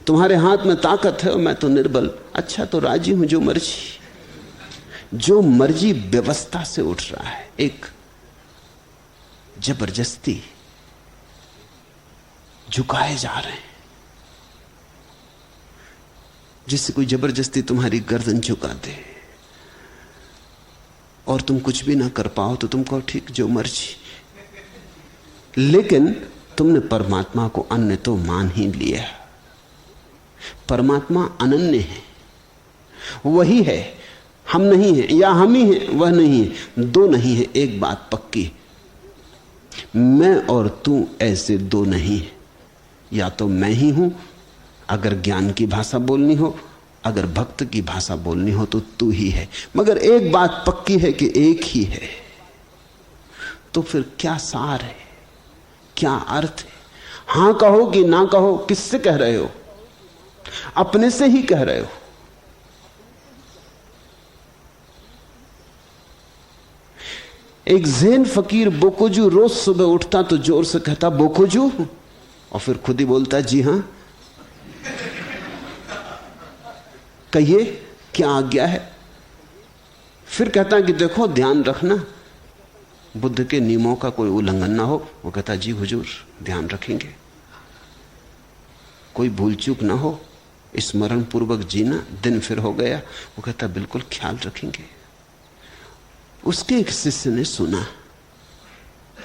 तुम्हारे हाथ में ताकत है और मैं तो निर्बल। अच्छा तो राजी हूं जो मर्जी, जो मर्जी व्यवस्था से उठ रहा है, एक जबरदस्ती झुकाए जा रहे हैं। जिससे कोई जबरदस्ती तुम्हारी गर्दन झुका दे और तुम कुछ भी ना कर पाओ तो तुम कहो ठीक जो मर्जी, लेकिन तुमने परमात्मा को अन्य तो मान ही लिया। परमात्मा अनन्य है, वही है, हम नहीं है, या हम ही है वह नहीं है। दो नहीं है, एक बात पक्की, मैं और तू ऐसे दो नहीं है। या तो मैं ही हूं अगर ज्ञान की भाषा बोलनी हो, अगर भक्त की भाषा बोलनी हो तो तू ही है। मगर एक बात पक्की है कि एक ही है। तो फिर क्या सार है, क्या अर्थ है? हां कहो कि ना कहो, किससे कह रहे हो? अपने से ही कह रहे हो। एक ज़ेन फकीर बोकोजू रोज सुबह उठता तो जोर से कहता बोकोजू, और फिर खुद ही बोलता जी हां। कहिए क्या आज्ञा है? फिर कहता कि देखो ध्यान रखना बुद्ध के नियमों का कोई उल्लंघन ना हो। वो कहता जी हुजूर ध्यान रखेंगे, कोई भूल चूक ना हो, स्मरण पूर्वक जीना। दिन फिर हो गया, वो कहता बिल्कुल ख्याल रखेंगे। उसके एक शिष्य ने सुना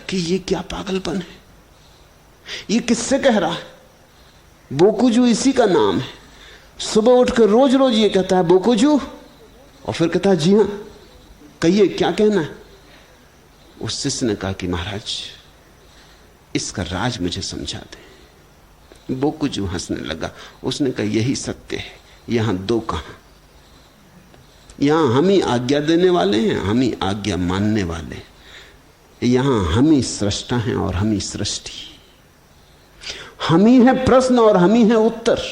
कि ये क्या पागलपन है, ये किससे कह रहा है? बोकुजू इसी का नाम है। सुबह उठकर रोज रोज ये कहता है बोकुजू, और फिर कहता है जी हां, कहिए क्या कहना है? उस शिष्य ने कहा कि महाराज इसका राज मुझे समझा दे। बोकुजू हंसने लगा। उसने कहा यही सत्य है, यहां दो कहां, यहां हम ही आज्ञा देने वाले हैं, हम ही आज्ञा मानने वाले हैं। यहां हम ही सृष्टा हैं और हम ही सृष्टि, हम ही है प्रश्न और हम ही है उत्तर,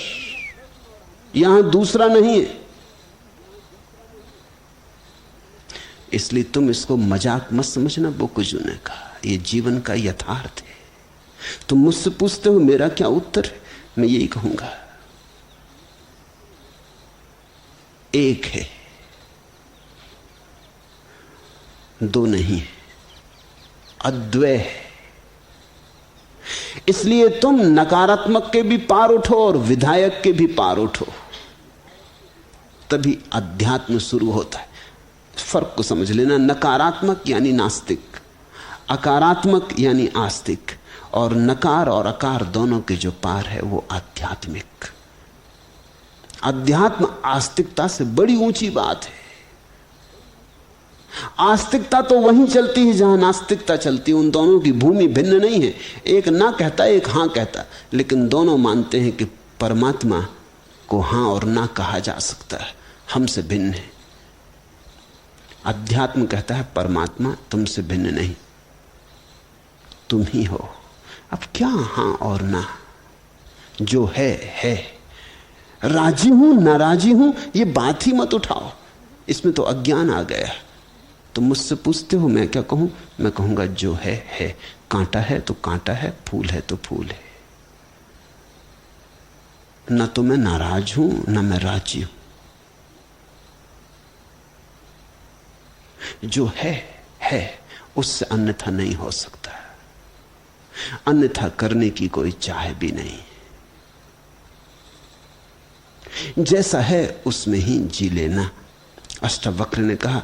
यहां दूसरा नहीं है। इसलिए तुम इसको मजाक मत समझना। बोकुजू ने कहा यह जीवन का यथार्थ है। तुम मुझसे पूछते हो मेरा क्या उत्तर है, मैं यही कहूंगा एक है, दो नहीं है, अद्वय है। इसलिए तुम नकारात्मक के भी पार उठो और विधायक के भी पार उठो, तभी अध्यात्म शुरू होता है। फर्क को समझ लेना, नकारात्मक यानी नास्तिक, अकारात्मक यानी आस्तिक, और नकार और अकार दोनों के जो पार है वो आध्यात्मिक। अध्यात्म आस्तिकता से बड़ी ऊंची बात है। आस्तिकता तो वहीं चलती है जहां नास्तिकता चलती है, उन दोनों की भूमि भिन्न नहीं है। एक ना कहता एक हां कहता, लेकिन दोनों मानते हैं कि परमात्मा को हां और ना कहा जा सकता है, हमसे भिन्न है। अध्यात्म कहता है परमात्मा तुमसे भिन्न नहीं, तुम ही हो। अब क्या हां और ना, जो है। राजी हूं नाराजी हूं ये बात ही मत उठाओ, इसमें तो अज्ञान आ गया। तुम मुझसे पूछते हो मैं क्या कहूं, मैं कहूंगा जो है। कांटा है तो कांटा है, फूल है तो फूल है। ना तो मैं नाराज हूं ना मैं राजी हूं। जो है उससे अन्यथा नहीं हो सकता, अन्यथा करने की कोई चाह भी नहीं। जैसा है उसमें ही जी लेना। अष्टावक्र ने कहा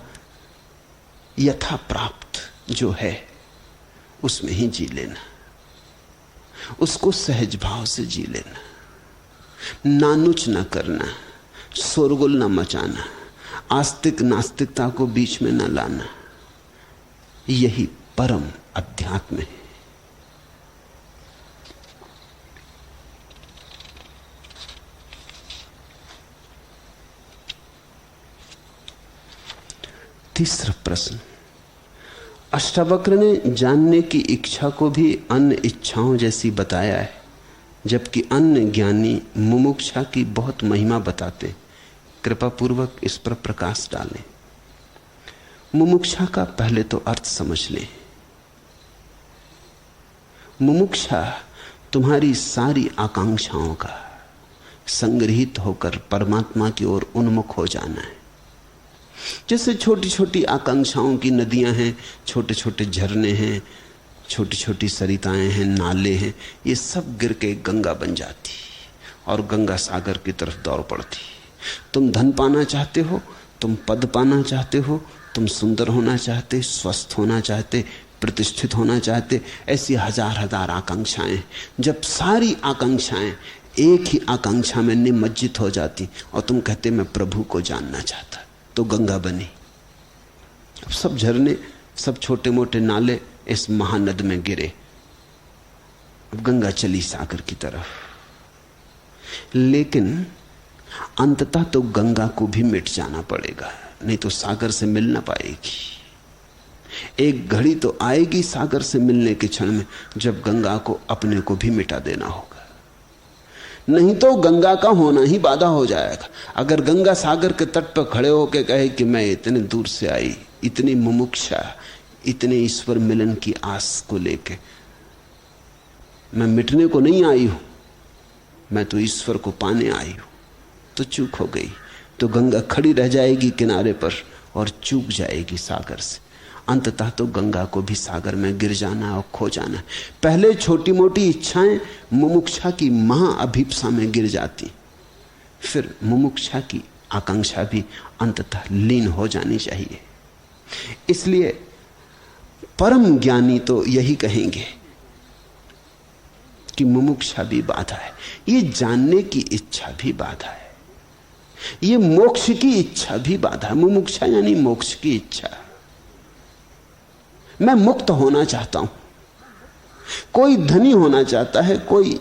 यथा प्राप्त जो है उसमें ही जी लेना, उसको सहज भाव से जी लेना, नानुच ना करना, शोरगुल ना मचाना, आस्तिक नास्तिकता को बीच में न लाना। यही परम अध्यात्म है। तीसरा प्रश्न, अष्टावक्र ने जानने की इच्छा को भी अन्य इच्छाओं जैसी बताया है, जबकि अन्य ज्ञानी मुमुक्षा की बहुत महिमा बताते। कृपा पूर्वक इस पर प्रकाश डालें। मुमुक्षा का पहले तो अर्थ समझ लें। मुमुक्षा तुम्हारी सारी आकांक्षाओं का संग्रहित होकर परमात्मा की ओर उन्मुख हो जाना है। जैसे छोटी छोटी आकांक्षाओं की नदियां हैं, छोटे छोटे झरने हैं, छोटी छोटी सरिताएं हैं, नाले हैं, ये सब गिर के गंगा बन जाती और गंगा सागर की तरफ दौड़ पड़ती। तुम धन पाना चाहते हो, तुम पद पाना चाहते हो, तुम सुंदर होना चाहते, स्वस्थ होना चाहते, प्रतिष्ठित होना चाहते, ऐसी हजार हजार आकांक्षाएं। जब सारी आकांक्षाएं एक ही आकांक्षा में निमज्जित हो जाती और तुम कहते मैं प्रभु को जानना चाहता, तो गंगा बनी। अब सब झरने, सब छोटे मोटे नाले इस महानद में गिरे। अब गंगा चली सागर की तरफ, लेकिन अंततः तो गंगा को भी मिट जाना पड़ेगा, नहीं तो सागर से मिल ना पाएगी। एक घड़ी तो आएगी सागर से मिलने के क्षण में जब गंगा को अपने को भी मिटा देना होगा, नहीं तो गंगा का होना ही बाधा हो जाएगा। अगर गंगा सागर के तट पर खड़े होकर कहे कि मैं इतने दूर से आई, इतनी मुमुक्षा, इतने ईश्वर मिलन की आस को लेके, मैं मिटने को नहीं आई हूं, मैं तो ईश्वर को पाने आई हूं, तो चूक हो गई। तो गंगा खड़ी रह जाएगी किनारे पर और चूक जाएगी सागर से। अंततः तो गंगा को भी सागर में गिर जाना और खो जाना। पहले छोटी मोटी इच्छाएं मुमुक्षा की महाअभिप्सा में गिर जाती, फिर मुमुक्षा की आकांक्षा भी अंततः लीन हो जानी चाहिए। इसलिए परम ज्ञानी तो यही कहेंगे कि मुमुक्षा भी बाधा है, ये जानने की इच्छा भी बाधा है, ये मोक्ष की इच्छा भी बाधा है। मुमुक्षा यानी मोक्ष की इच्छा। मैं मुक्त होना चाहता हूं। कोई धनी होना चाहता है, कोई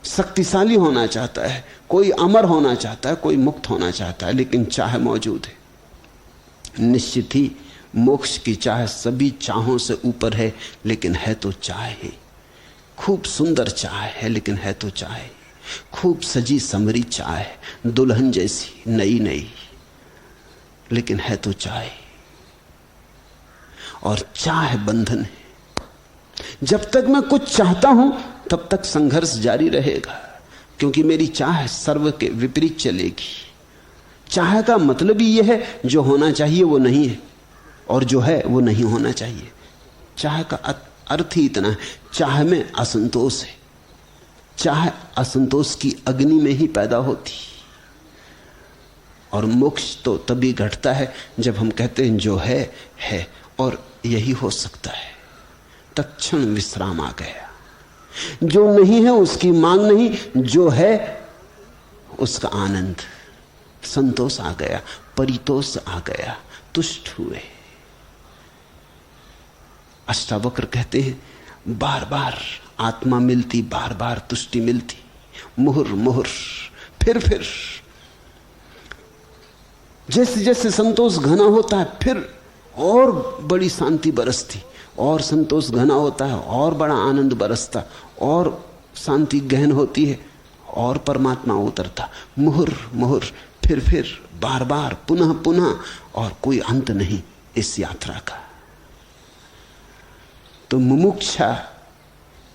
शक्तिशाली होना चाहता है, कोई अमर होना चाहता है, कोई मुक्त होना चाहता है, लेकिन चाह मौजूद है। निश्चित ही मोक्ष की चाह सभी चाहों से ऊपर है, लेकिन है तो चाह है। खूब सुंदर चाह है, लेकिन है तो चाह है। खूब सजी समरी चाह है, दुल्हन जैसी नई नई, लेकिन है तो चाह है। और चाह बंधन है। जब तक मैं कुछ चाहता हूं तब तक संघर्ष जारी रहेगा, क्योंकि मेरी चाह सर्व के विपरीत चलेगी। चाह का मतलब ही यह है जो होना चाहिए वो नहीं है, और जो है वो नहीं होना चाहिए। चाह का अर्थ ही इतना है, चाह में असंतोष है। चाह असंतोष की अग्नि में ही पैदा होती, और मोक्ष तो तभी घटता है जब हम कहते हैं जो है और यही हो सकता है। तत्क्षण विश्राम आ गया। जो नहीं है उसकी मांग नहीं, जो है उसका आनंद, संतोष आ गया, परितोष आ गया, तुष्ट हुए। अष्टावक्र कहते हैं बार बार आत्मा मिलती, बार बार तुष्टि मिलती, मुहुर मुहुर, फिर जैसे जैसे संतोष घना होता है फिर और बड़ी शांति बरसती, और संतोष घना होता है और बड़ा आनंद बरसता, और शांति गहन होती है और परमात्मा उतरता। मुहुर मुहुर, फिर बार बार, पुनः पुनः, और कोई अंत नहीं इस यात्रा का। तो मुमुक्षा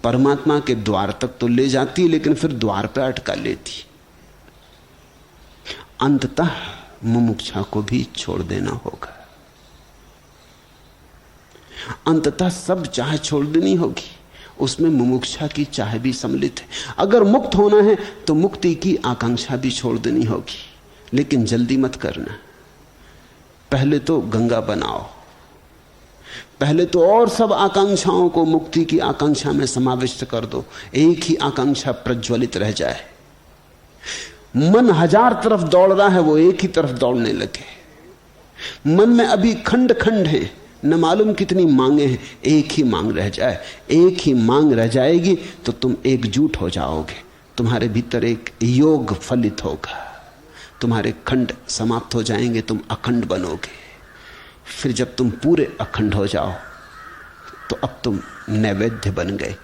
परमात्मा के द्वार तक तो ले जाती है, लेकिन फिर द्वार पर अटका लेती। अंततः मुमुक्षा को भी छोड़ देना होगा। अंततः सब चाह छोड़ देनी होगी, उसमें मुमुक्षा की चाह भी सम्मिलित है। अगर मुक्त होना है तो मुक्ति की आकांक्षा भी छोड़ देनी होगी, लेकिन जल्दी मत करना। पहले तो गंगा बनाओ, पहले तो और सब आकांक्षाओं को मुक्ति की आकांक्षा में समाविष्ट कर दो, एक ही आकांक्षा प्रज्वलित रह जाए। मन हजार तरफ दौड़ रहा है, वो एक ही तरफ दौड़ने लगे। मन में अभी खंड खंड है, न मालूम कितनी मांगे हैं, एक ही मांग रह जाए। एक ही मांग रह जाएगी तो तुम एकजुट हो जाओगे, तुम्हारे भीतर एक योग फलित होगा, तुम्हारे खंड समाप्त हो जाएंगे, तुम अखंड बनोगे। फिर जब तुम पूरे अखंड हो जाओ तो अब तुम नैवेद्य बन गए।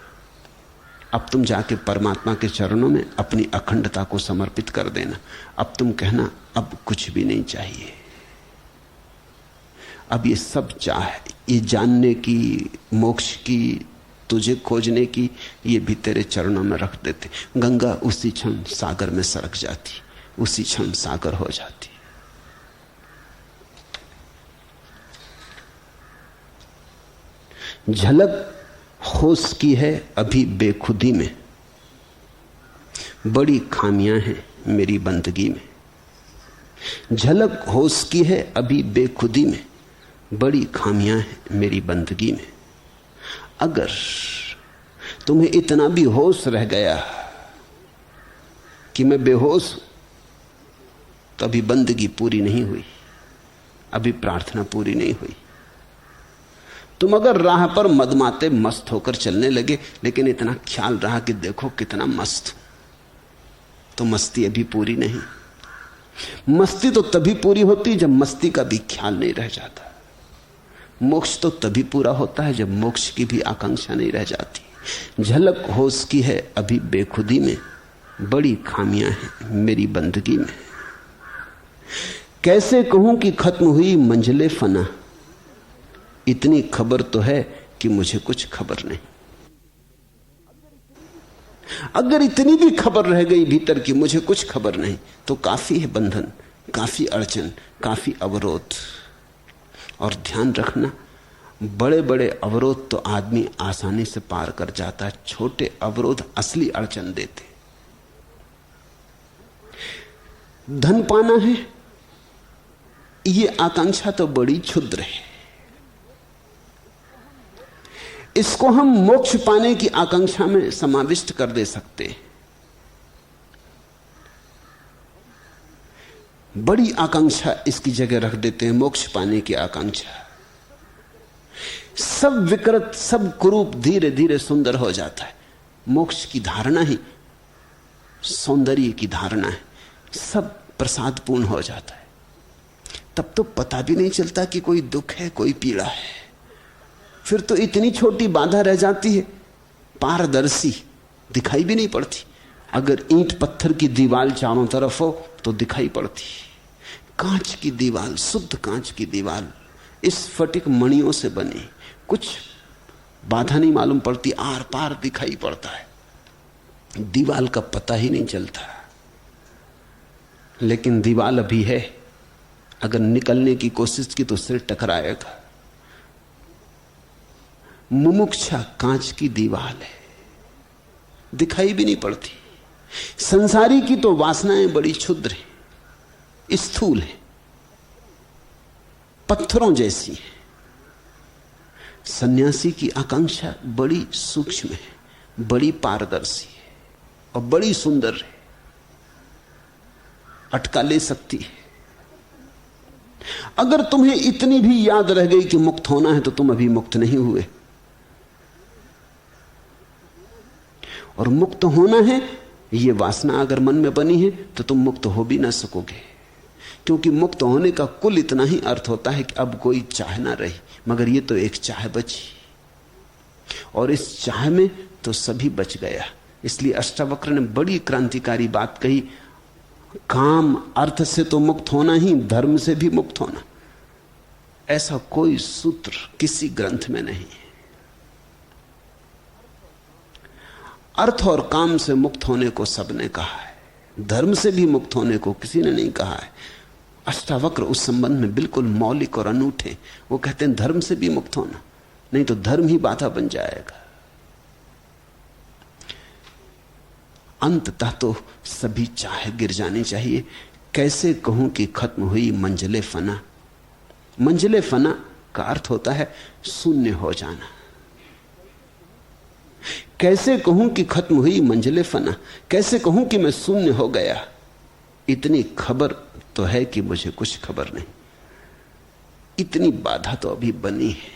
अब तुम जाके परमात्मा के चरणों में अपनी अखंडता को समर्पित कर देना। अब तुम कहना अब कुछ भी नहीं चाहिए। अब ये सब चाह, ये जानने की, मोक्ष की, तुझे खोजने की, ये भी तेरे चरणों में रख देते। गंगा उसी क्षण सागर में सरक जाती, उसी क्षण सागर हो जाती। झलक होश की है अभी बेखुदी में, बड़ी खामियां हैं मेरी बंदगी में। झलक होश की है अभी बेखुदी में, बड़ी खामियां हैं मेरी बंदगी में। अगर तुम्हें इतना भी होश रह गया कि मैं बेहोश हूं, तो अभी बंदगी पूरी नहीं हुई, अभी प्रार्थना पूरी नहीं हुई। तुम अगर राह पर मदमाते मस्त होकर चलने लगे, लेकिन इतना ख्याल रहा कि देखो कितना मस्त हूं, तो मस्ती अभी पूरी नहीं। मस्ती तो तभी पूरी होती जब मस्ती का भी ख्याल नहीं रह जाता। मोक्ष तो तभी पूरा होता है जब मोक्ष की भी आकांक्षा नहीं रह जाती। झलक होश की है अभी बेखुदी में, बड़ी खामियां हैं मेरी बंदगी में। कैसे कहूं कि खत्म हुई मंजिले फना, इतनी खबर तो है कि मुझे कुछ खबर नहीं। अगर इतनी भी खबर रह गई भीतर की मुझे कुछ खबर नहीं, तो काफी है बंधन, काफी अड़चन, काफी अवरोध। और ध्यान रखना, बड़े बड़े अवरोध तो आदमी आसानी से पार कर जाता है, छोटे अवरोध असली अड़चन देते। धन पाना है, ये आकांक्षा तो बड़ी क्षुद्र है, इसको हम मोक्ष पाने की आकांक्षा में समाविष्ट कर दे सकते हैं। बड़ी आकांक्षा इसकी जगह रख देते हैं, मोक्ष पाने की आकांक्षा। सब विकृत, सब कुरूप धीरे धीरे सुंदर हो जाता है। मोक्ष की धारणा ही सौंदर्य की धारणा है, सब प्रसादपूर्ण हो जाता है। तब तो पता भी नहीं चलता कि कोई दुख है, कोई पीड़ा है। फिर तो इतनी छोटी बाधा रह जाती है, पारदर्शी, दिखाई भी नहीं पड़ती। अगर ईंट पत्थर की दीवार चारों तरफ हो तो दिखाई पड़ती। कांच की दीवार, शुद्ध कांच की दीवार, इस फटिक मणियों से बनी, कुछ बाधा नहीं मालूम पड़ती, आर पार दिखाई पड़ता है, दीवार का पता ही नहीं चलता। लेकिन दीवार अभी है, अगर निकलने की कोशिश की तो सिर टकराएगा। मुमुक्षा कांच की दीवार है, दिखाई भी नहीं पड़ती। संसारी की तो वासनाएं बड़ी क्षुद्र हैं, स्थूल हैं, पत्थरों जैसी हैं। सन्यासी की आकांक्षा बड़ी सूक्ष्म है, बड़ी पारदर्शी है और बड़ी सुंदर है, अटका ले सकती है। अगर तुम्हें इतनी भी याद रह गई कि मुक्त होना है, तो तुम अभी मुक्त नहीं हुए। और मुक्त होना है, यह वासना अगर मन में बनी है, तो तुम मुक्त हो भी ना सकोगे। क्योंकि मुक्त होने का कुल इतना ही अर्थ होता है कि अब कोई चाह ना रही, मगर यह तो एक चाह बची, और इस चाह में तो सभी बच गया। इसलिए अष्टावक्र ने बड़ी क्रांतिकारी बात कही, काम अर्थ से तो मुक्त होना ही, धर्म से भी मुक्त होना। ऐसा कोई सूत्र किसी ग्रंथ में नहीं है। अर्थ और काम से मुक्त होने को सबने कहा है, धर्म से भी मुक्त होने को किसी ने नहीं कहा है। अष्टावक्र उस संबंध में बिल्कुल मौलिक और अनूठे। वो कहते हैं धर्म से भी मुक्त होना, नहीं तो धर्म ही बाधा बन जाएगा। अंततः तो सभी चाहे गिर जानी चाहिए। कैसे कहूं कि खत्म हुई मंजिले फना। मंजिले फना का अर्थ होता है शून्य हो जाना। कैसे कहूं कि खत्म हुई मंजिले फना, कैसे कहूं कि मैं शून्य हो गया। इतनी खबर तो है कि मुझे कुछ खबर नहीं, इतनी बाधा तो अभी बनी है।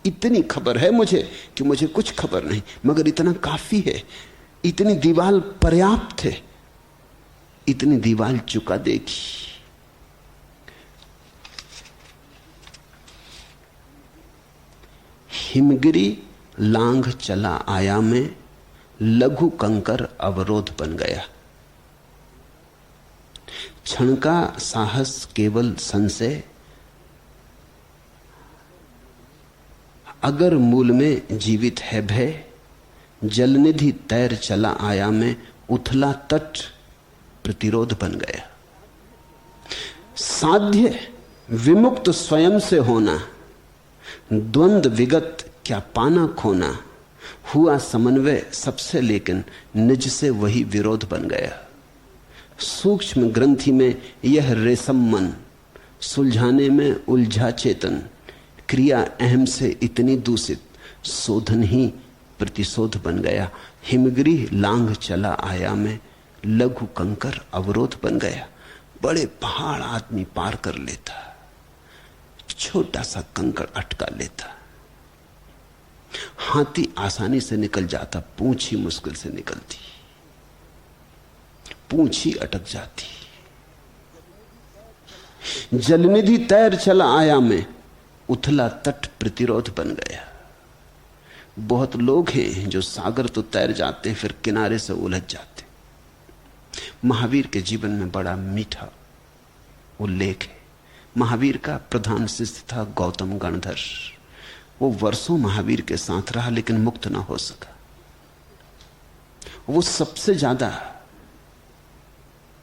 इतनी खबर है मुझे कि मुझे कुछ खबर नहीं, मगर इतना काफी है। इतनी दीवार पर्याप्त है, इतनी दीवार चुका देगी। हिमगिरी लांघ चला आया में, लघु कंकर अवरोध बन गया। क्षण का साहस केवल संशय, अगर मूल में जीवित है भय। जलनिधि तैर चला आया में, उथला तट प्रतिरोध बन गया। साध्य विमुक्त स्वयं से होना, द्वंद विगत क्या पाना खोना हुआ समन्वय सबसे, लेकिन निज से वही विरोध बन गया। सूक्ष्म ग्रंथि में यह रेशम मन, सुलझाने में उलझा चेतन, क्रिया अहम से इतनी दूषित, शोधन ही प्रतिशोध बन गया। हिमगिरी लांघ चला आया में, लघु कंकर अवरोध बन गया। बड़े पहाड़ आदमी पार कर लेता, छोटा सा कंकड़ अटका लेता। हाथी आसानी से निकल जाता, पूंछ ही मुश्किल से निकलती, पूंछ ही अटक जाती। जलनिधि तैर चला आया में, उथला तट प्रतिरोध बन गया। बहुत लोग हैं जो सागर तो तैर जाते, फिर किनारे से उलझ जाते। महावीर के जीवन में बड़ा मीठा उल्लेख है। महावीर का प्रधान शिष्य था गौतम गणधर। वो वर्षों महावीर के साथ रहा, लेकिन मुक्त ना हो सका। वो सबसे ज्यादा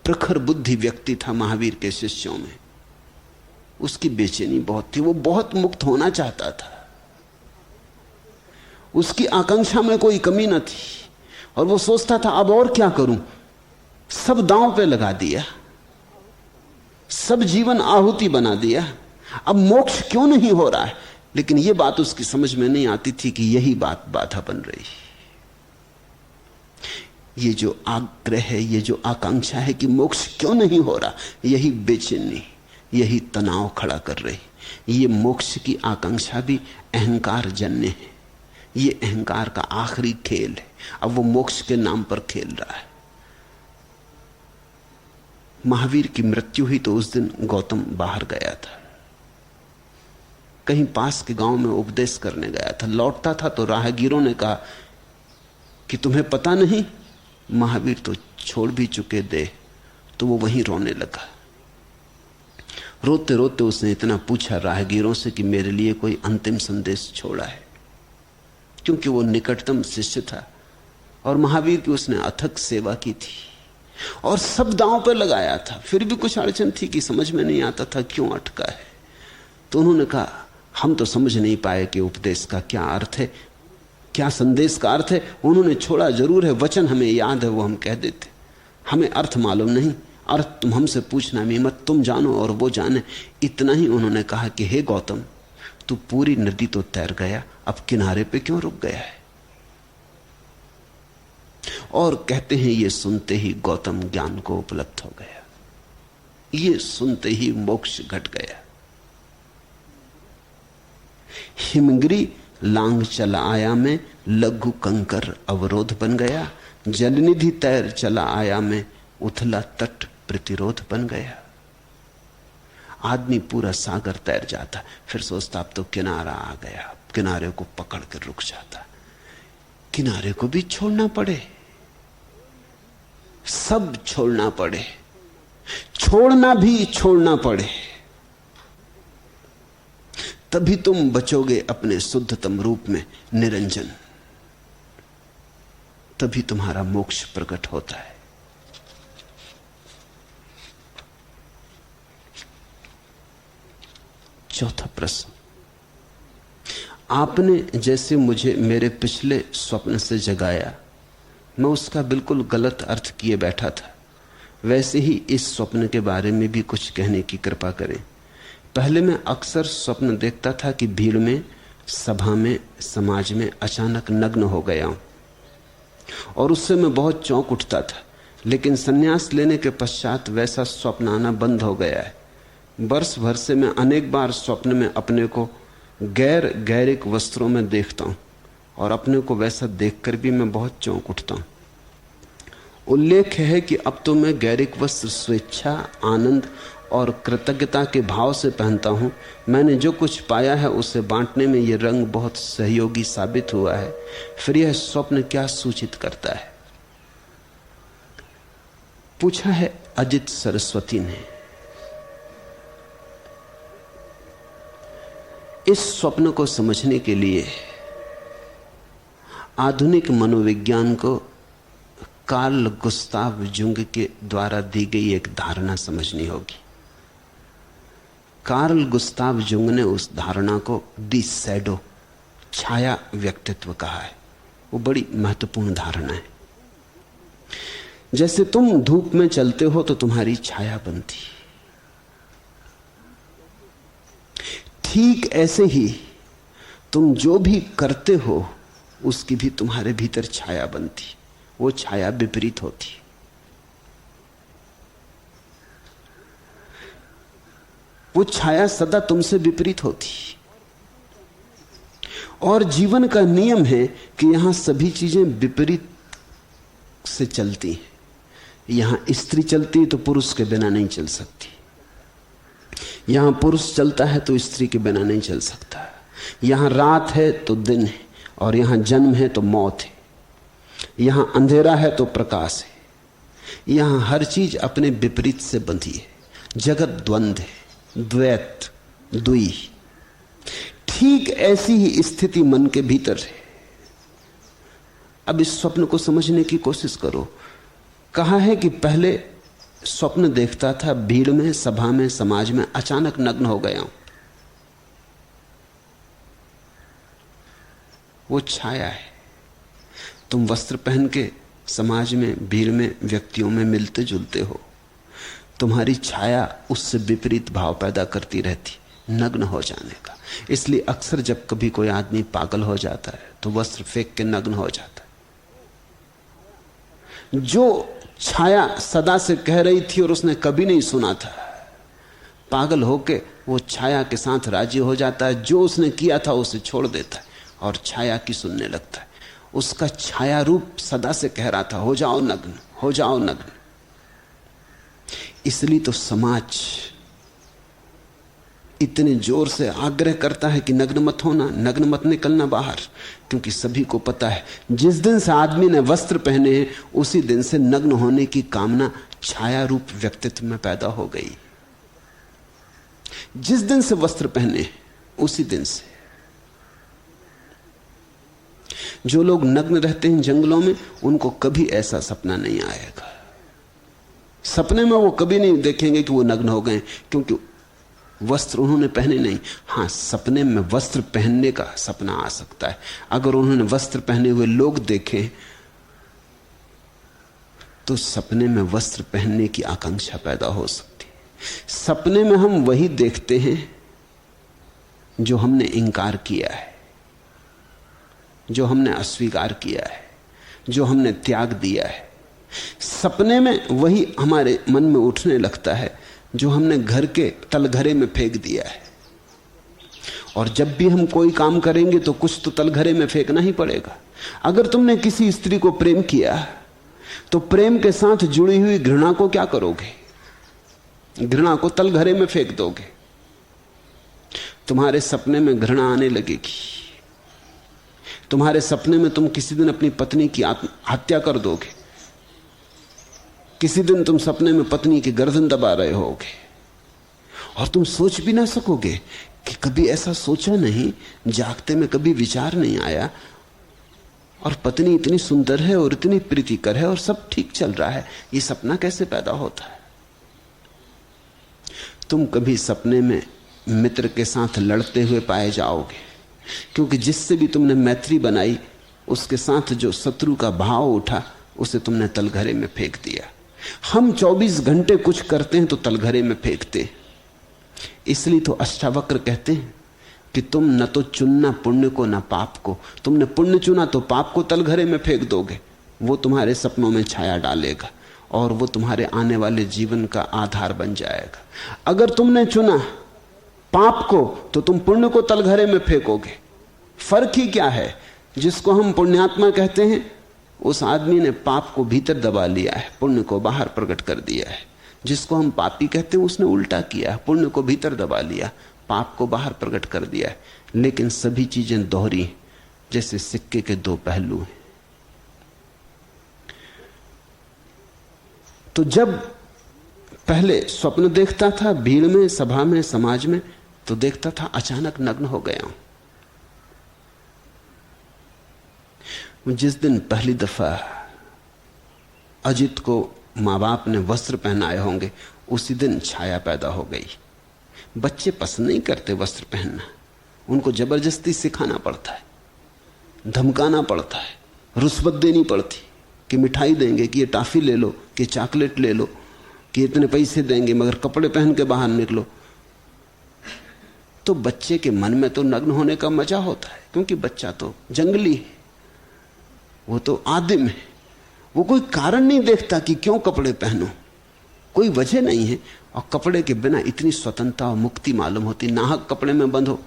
प्रखर बुद्धि व्यक्ति था महावीर के शिष्यों में। उसकी बेचैनी बहुत थी, वो बहुत मुक्त होना चाहता था। उसकी आकांक्षा में कोई कमी न थी, और वो सोचता था अब और क्या करूं। सब दांव पे लगा दिया, सब जीवन आहुति बना दिया, अब मोक्ष क्यों नहीं हो रहा है। लेकिन यह बात उसकी समझ में नहीं आती थी कि यही बात बाधा बन रही। ये जो आग्रह है, ये जो आकांक्षा है कि मोक्ष क्यों नहीं हो रहा, यही बेचैनी, यही तनाव खड़ा कर रही। ये मोक्ष की आकांक्षा भी अहंकार जन्य है। ये अहंकार का आखिरी खेल है। अब वो मोक्ष के नाम पर खेल रहा है। महावीर की मृत्यु हुई तो उस दिन गौतम बाहर गया था, कहीं पास के गांव में उपदेश करने गया था। लौटता था तो राहगीरों ने कहा कि तुम्हें पता नहीं, महावीर तो छोड़ भी चुके दे। तो वो वहीं रोने लगा। रोते रोते उसने इतना पूछा राहगीरों से कि मेरे लिए कोई अंतिम संदेश छोड़ा है, क्योंकि वो निकटतम शिष्य था और महावीर की उसने अथक सेवा की थी और सब दांव पर लगाया था। फिर भी कुछ अड़चन थी कि समझ में नहीं आता था क्यों अटका है। तो उन्होंने कहा हम तो समझ नहीं पाए कि उपदेश का क्या अर्थ है, क्या संदेश का अर्थ है। उन्होंने छोड़ा जरूर है, वचन हमें याद है, वो हम कह देते, हमें अर्थ मालूम नहीं। अर्थ तुम हमसे पूछना भी मत, तुम जानो और वो जाने। इतना ही उन्होंने कहा कि हे गौतम, तू पूरी नदी तो तैर गया, अब किनारे पे क्यों रुक गया है। और कहते हैं ये सुनते ही गौतम ज्ञान को उपलब्ध हो गया, ये सुनते ही मोक्ष घट गया। हिमगिरी लांग चला आया में, लघु कंकर अवरोध बन गया। जलनिधि तैर चला आया में, उथला तट प्रतिरोध बन गया। आदमी पूरा सागर तैर जाता, फिर सोचता अब तो किनारा आ गया, किनारे को पकड़ कर रुक जाता। किनारे को भी छोड़ना पड़े, सब छोड़ना पड़े, छोड़ना भी छोड़ना पड़े, तभी तुम बचोगे अपने शुद्धतम रूप में निरंजन। तभी तुम्हारा मोक्ष प्रकट होता है। चौथा प्रश्न, आपने जैसे मुझे मेरे पिछले स्वप्न से जगाया, मैं उसका बिल्कुल गलत अर्थ किए बैठा था, वैसे ही इस स्वप्न के बारे में भी कुछ कहने की कृपा करें। पहले मैं अक्सर स्वप्न देखता था कि भीड़ में, सभा में, समाज में अचानक नग्न हो गया हूं और उससे मैं बहुत चौंक उठता था, लेकिन संन्यास लेने के पश्चात वैसा स्वप्न आना बंद हो गया है। वर्ष भर से मैं अनेक बार स्वप्न में अपने को गैर गैरिक वस्त्रों में देखता हूं और अपने को वैसा देखकर भी मैं बहुत चौंक उठता हूं। उल्लेख है कि अब तो मैं गैरिक वस्त्र स्वेच्छा, आनंद और कृतज्ञता के भाव से पहनता हूं। मैंने जो कुछ पाया है उसे बांटने में यह रंग बहुत सहयोगी साबित हुआ है। फिर यह स्वप्न क्या सूचित करता है, पूछा है अजित सरस्वती ने। इस स्वप्न को समझने के लिए आधुनिक मनोविज्ञान को कार्ल गुस्ताव जुंग के द्वारा दी गई एक धारणा समझनी होगी। कार्ल गुस्ताव जुंग ने उस धारणा को दी शैडो, छाया व्यक्तित्व कहा है, वो बड़ी महत्वपूर्ण धारणा है। जैसे तुम धूप में चलते हो तो तुम्हारी छाया बनती, ठीक ऐसे ही तुम जो भी करते हो उसकी भी तुम्हारे भीतर छाया बनती। वो छाया विपरीत होती। वो छाया सदा तुमसे विपरीत होती। और जीवन का नियम है कि यहां सभी चीजें विपरीत से चलती हैं। यहां स्त्री चलती तो पुरुष के बिना नहीं चल सकती, यहां पुरुष चलता है तो स्त्री के बिना नहीं चल सकता, यहां रात है तो दिन है, और यहां जन्म है तो मौत है, यहां अंधेरा है तो प्रकाश है, यहां हर चीज अपने विपरीत से बंधी है। जगत द्वंद्व है, द्वैत, द्वि। ठीक ऐसी ही स्थिति मन के भीतर है। अब इस स्वप्न को समझने की कोशिश करो। कहा है कि पहले स्वप्न देखता था, भीड़ में, सभा में, समाज में, अचानक नग्न हो गया हूं। वो छाया है। तुम वस्त्र पहन के समाज में, भीड़ में, व्यक्तियों में मिलते जुलते हो, तुम्हारी छाया उससे विपरीत भाव पैदा करती रहती, नग्न हो जाने का। इसलिए अक्सर जब कभी कोई आदमी पागल हो जाता है तो वस्त्र फेंक के नग्न हो जाता है। जो छाया सदा से कह रही थी और उसने कभी नहीं सुना था, पागल होके वो छाया के साथ राजी हो जाता है। जो उसने किया था उसे छोड़ देता है और छाया की सुनने लगता है। उसका छाया रूप सदा से कह रहा था, हो जाओ नग्न, हो जाओ नग्न। इसलिए तो समाज इतने जोर से आग्रह करता है कि नग्न मत होना, नग्न मत निकलना बाहर, क्योंकि सभी को पता है जिस दिन से आदमी ने वस्त्र पहने हैं उसी दिन से नग्न होने की कामना छाया रूप व्यक्तित्व में पैदा हो गई। जिस दिन से वस्त्र पहने उसी दिन से। जो लोग नग्न रहते हैं जंगलों में, उनको कभी ऐसा सपना नहीं आएगा। सपने में वो कभी नहीं देखेंगे कि वो नग्न हो गए, क्योंकि वस्त्र उन्होंने पहने नहीं। हां, सपने में वस्त्र पहनने का सपना आ सकता है। अगर उन्होंने वस्त्र पहने हुए लोग देखे तो सपने में वस्त्र पहनने की आकांक्षा पैदा हो सकती है। सपने में हम वही देखते हैं जो हमने इंकार किया है, जो हमने अस्वीकार किया है, जो हमने त्याग दिया है। सपने में वही हमारे मन में उठने लगता है जो हमने घर के तलघरे में फेंक दिया है। और जब भी हम कोई काम करेंगे तो कुछ तो तलघरे में फेंकना ही पड़ेगा। अगर तुमने किसी स्त्री को प्रेम किया तो प्रेम के साथ जुड़ी हुई घृणा को क्या करोगे? घृणा को तलघरे में फेंक दोगे। तुम्हारे सपने में घृणा आने लगेगी। तुम्हारे सपने में तुम किसी दिन अपनी पत्नी की हत्या कर दोगे। किसी दिन तुम सपने में पत्नी की गर्दन दबा रहे होगे और तुम सोच भी ना सकोगे कि कभी ऐसा सोचा नहीं, जागते में कभी विचार नहीं आया, और पत्नी इतनी सुंदर है और इतनी प्रीतिकर है और सब ठीक चल रहा है, ये सपना कैसे पैदा होता है? तुम कभी सपने में मित्र के साथ लड़ते हुए पाए जाओगे, क्योंकि जिससे भी तुमने मैत्री बनाई उसके साथ जो शत्रु का भाव उठा उसे तुमने तलघरे में फेंक दिया। हम 24 घंटे कुछ करते हैं तो तलघरे में फेंकते। इसलिए तो अष्टावक्र कहते हैं कि तुम न तो चुनना पुण्य को न पाप को। तुमने पुण्य चुना तो पाप को तलघरे में फेंक दोगे, वो तुम्हारे सपनों में छाया डालेगा और वो तुम्हारे आने वाले जीवन का आधार बन जाएगा। अगर तुमने चुना पाप को तो तुम पुण्य को तलघरे में फेंकोगे। फर्क ही क्या है? जिसको हम पुण्यात्मा कहते हैं उस आदमी ने पाप को भीतर दबा लिया है, पुण्य को बाहर प्रकट कर दिया है। जिसको हम पापी कहते हैं उसने उल्टा किया है, पुण्य को भीतर दबा लिया, पाप को बाहर प्रकट कर दिया है। लेकिन सभी चीजें दोहरी हैं, जैसे सिक्के के दो पहलू हैं। तो जब पहले स्वप्न देखता था भीड़ में, सभा में, समाज में, तो देखता था अचानक नग्न हो गया हूं। जिस दिन पहली दफा अजित को माँ बाप ने वस्त्र पहनाए होंगे उसी दिन छाया पैदा हो गई। बच्चे पसंद नहीं करते वस्त्र पहनना, उनको जबरदस्ती सिखाना पड़ता है। धमकाना पड़ता है, रुस्वत देनी पड़ती कि मिठाई देंगे, कि ये टॉफी ले लो, कि चॉकलेट ले लो, कि इतने पैसे देंगे, मगर कपड़े पहन के बाहर निकलो। तो बच्चे के मन में तो नग्न होने का मजा होता है, क्योंकि बच्चा तो जंगली है, वो तो आदिम है। वो कोई कारण नहीं देखता कि क्यों कपड़े पहनो, कोई वजह नहीं है। और कपड़े के बिना इतनी स्वतंत्रता और मुक्ति मालूम होती। नाहक कपड़े में बंधो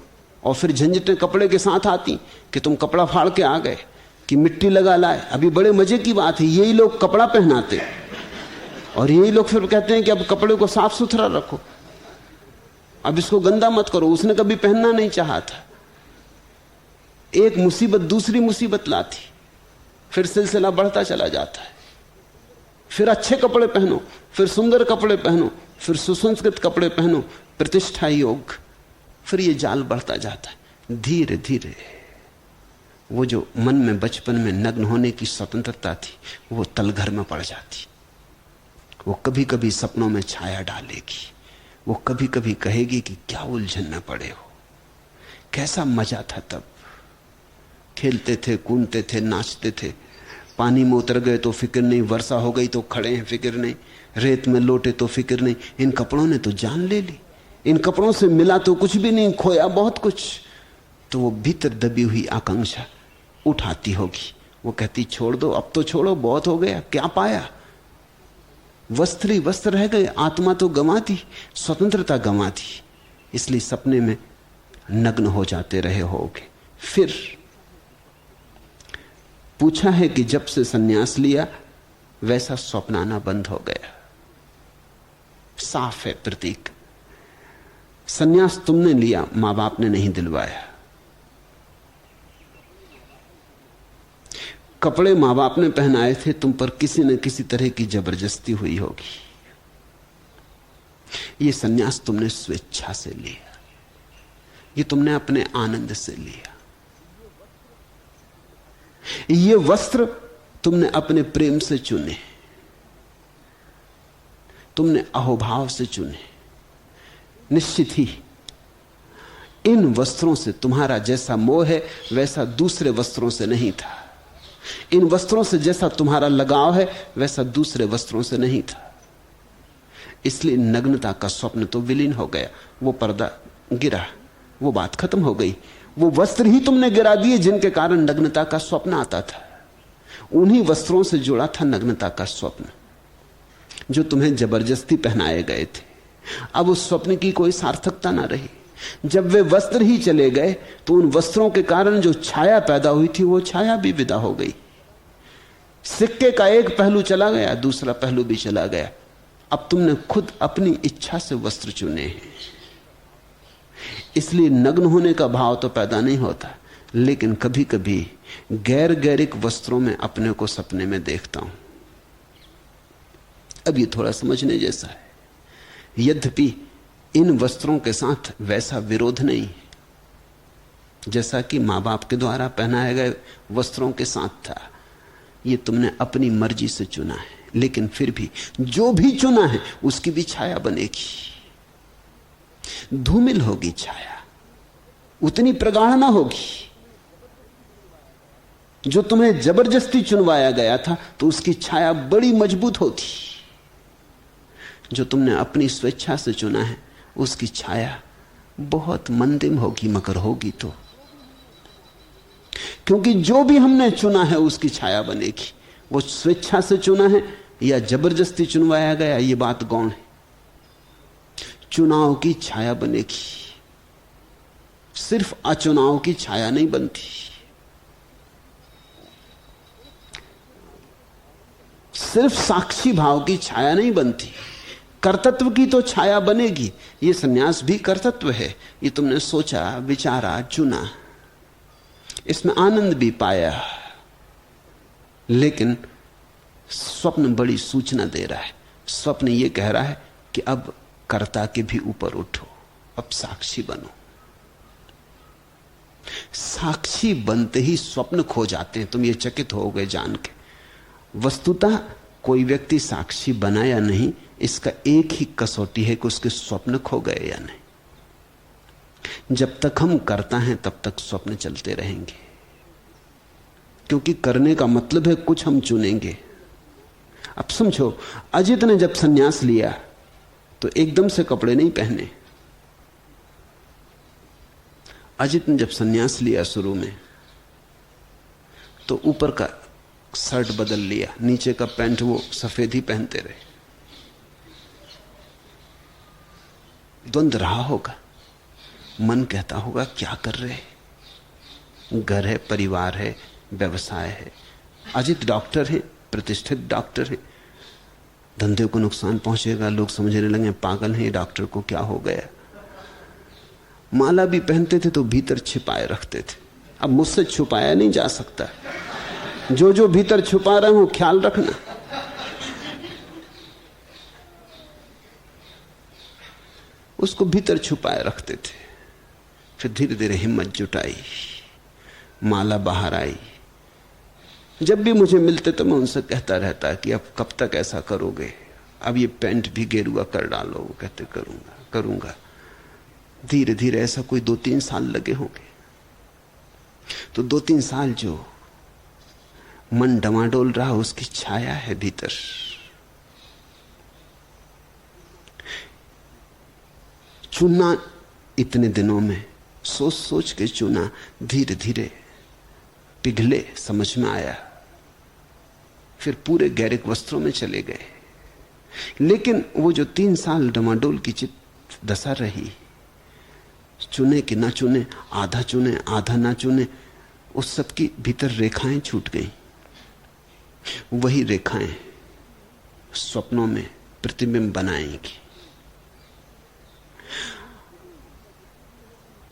और फिर झंझटें कपड़े के साथ आती कि तुम कपड़ा फाड़ के आ गए, कि मिट्टी लगा लाए। अभी बड़े मजे की बात है, यही लोग कपड़ा पहनाते और यही लोग फिर कहते हैं कि अब कपड़े को साफ सुथरा रखो, अब इसको गंदा मत करो। उसने कभी पहनना नहीं चाहा था। एक मुसीबत दूसरी मुसीबत लाती, फिर सिलसिला बढ़ता चला जाता है। फिर अच्छे कपड़े पहनो, फिर सुंदर कपड़े पहनो, फिर सुसंस्कृत कपड़े पहनो, प्रतिष्ठा योग, फिर ये जाल बढ़ता जाता है। धीरे धीरे वो जो मन में बचपन में नग्न होने की स्वतंत्रता थी, वो तलघर में पड़ जाती। वो कभी कभी सपनों में छाया डालेगी, वो कभी कभी कहेगी कि क्या उलझन में पड़े हो, कैसा मजा था तब, खेलते थे, कूदते थे, नाचते थे, पानी में उतर गए तो फिक्र नहीं, वर्षा हो गई तो खड़े हैं फिक्र नहीं, रेत में लोटे तो फिक्र नहीं। इन कपड़ों ने तो जान ले ली, इन कपड़ों से मिला तो कुछ भी नहीं, खोया बहुत कुछ। तो वो भीतर दबी हुई आकांक्षा उठाती होगी, वो कहती छोड़ दो, अब तो छोड़ो, बहुत हो गया, क्या पाया, वस्त्र ही वस्त्र रह गए, आत्मा तो गंवा दी, स्वतंत्रता गंवा दी। इसलिए सपने में नग्न हो जाते रहे होगे। फिर पूछा है कि जब से सन्यास लिया वैसा स्वप्न आना बंद हो गया। साफ है प्रतीक, सन्यास तुमने लिया, मां बाप ने नहीं दिलवाया। कपड़े मां बाप ने पहनाए थे, तुम पर किसी न किसी तरह की जबरदस्ती हुई होगी। ये सन्यास तुमने स्वेच्छा से लिया, ये तुमने अपने आनंद से लिया। ये वस्त्र तुमने अपने प्रेम से चुने, तुमने अहोभाव से चुने। निश्चित ही इन वस्त्रों से तुम्हारा जैसा मोह है वैसा दूसरे वस्त्रों से नहीं था। इन वस्त्रों से जैसा तुम्हारा लगाव है वैसा दूसरे वस्त्रों से नहीं था। इसलिए नग्नता का स्वप्न तो विलीन हो गया, वो पर्दा गिरा, वो बात खत्म हो गई। वो वस्त्र ही तुमने गिरा दिए जिनके कारण नग्नता का स्वप्न आता था। उन्हीं वस्त्रों से जुड़ा था नग्नता का स्वप्न, जो तुम्हें जबरदस्ती पहनाए गए थे। अब उस स्वप्न की कोई सार्थकता ना रही। जब वे वस्त्र ही चले गए तो उन वस्त्रों के कारण जो छाया पैदा हुई थी वो छाया भी विदा हो गई। सिक्के का एक पहलू चला गया, दूसरा पहलू भी चला गया। अब तुमने खुद अपनी इच्छा से वस्त्र चुने हैं। इसलिए नग्न होने का भाव तो पैदा नहीं होता, लेकिन कभी कभी गैर गैरिक वस्त्रों में अपने को सपने में देखता हूं। अब ये थोड़ा समझने जैसा है। यद्यपि इन वस्त्रों के साथ वैसा विरोध नहीं जैसा कि मां बाप के द्वारा पहनाए गए वस्त्रों के साथ था। ये तुमने अपनी मर्जी से चुना है, लेकिन फिर भी जो भी चुना है उसकी भी छाया बनेगी। धूमिल होगी छाया, उतनी प्रगाढ़ ना होगी। जो तुम्हें जबरदस्ती चुनवाया गया था तो उसकी छाया बड़ी मजबूत होती। जो तुमने अपनी स्वेच्छा से चुना है उसकी छाया बहुत मंदिम होगी, मगर होगी तो। क्योंकि जो भी हमने चुना है उसकी छाया बनेगी। वो स्वेच्छा से चुना है या जबरदस्ती चुनवाया गया, ये बात गौण है। चुनाव की छाया बनेगी, सिर्फ अचुनाव की छाया नहीं बनती। सिर्फ साक्षी भाव की छाया नहीं बनती, कर्तृत्व की तो छाया बनेगी। ये सन्यास भी कर्तृत्व है। ये तुमने सोचा, विचारा, चुना, इसमें आनंद भी पाया, लेकिन स्वप्न बड़ी सूचना दे रहा है। स्वप्न ये कह रहा है कि अब कर्ता के भी ऊपर उठो, अब साक्षी बनो। साक्षी बनते ही स्वप्न खो जाते हैं। तुम ये चकित हो गए जान के। वस्तुतः कोई व्यक्ति साक्षी बना या नहीं, इसका एक ही कसौटी है कि उसके स्वप्न खो गए या नहीं। जब तक हम करता हैं तब तक स्वप्न चलते रहेंगे। क्योंकि करने का मतलब है कुछ हम चुनेंगे। अब समझो, अजित ने जब संन्यास लिया तो एकदम से कपड़े नहीं पहने। अजित ने जब संन्यास लिया शुरू में तो ऊपर का शर्ट बदल लिया, नीचे का पैंट वो सफेद ही पहनते रहे। द्वंद रहा होगा, मन कहता होगा क्या कर रहे, घर है, परिवार है, व्यवसाय है। अजित डॉक्टर है, प्रतिष्ठित डॉक्टर है, धंधे को नुकसान पहुंचेगा, लोग समझने लगे पागल है, डॉक्टर को क्या हो गया। माला भी पहनते थे तो भीतर छिपाए रखते थे। अब मुझसे छुपाया नहीं जा सकता, जो जो भीतर छुपा रहे हो ख्याल रखना। उसको भीतर छुपाए रखते थे। फिर धीरे धीरे हिम्मत जुटाई, माला बाहर आई। जब भी मुझे मिलते तो मैं उनसे कहता रहता कि अब कब तक ऐसा करोगे, अब ये पैंट भी गेरुआ कर डालो। वो कहते करूंगा करूंगा। धीरे धीरे ऐसा कोई 2-3 साल लगे होंगे। तो 2-3 साल जो मन डमाडोल रहा उसकी छाया है भीतर। चुना इतने दिनों में, सोच सोच के चुना, धीरे धीरे पिघले, समझ में आया। फिर पूरे गैरिक वस्त्रों में चले गए। लेकिन वो जो 3 साल डमाडोल की चित्त दशा रही, चुने कि ना चुने, आधा चुने आधा ना चुने, उस सब की भीतर रेखाएं छूट गई। वही रेखाएं स्वप्नों में प्रतिबिंब बनाएंगी।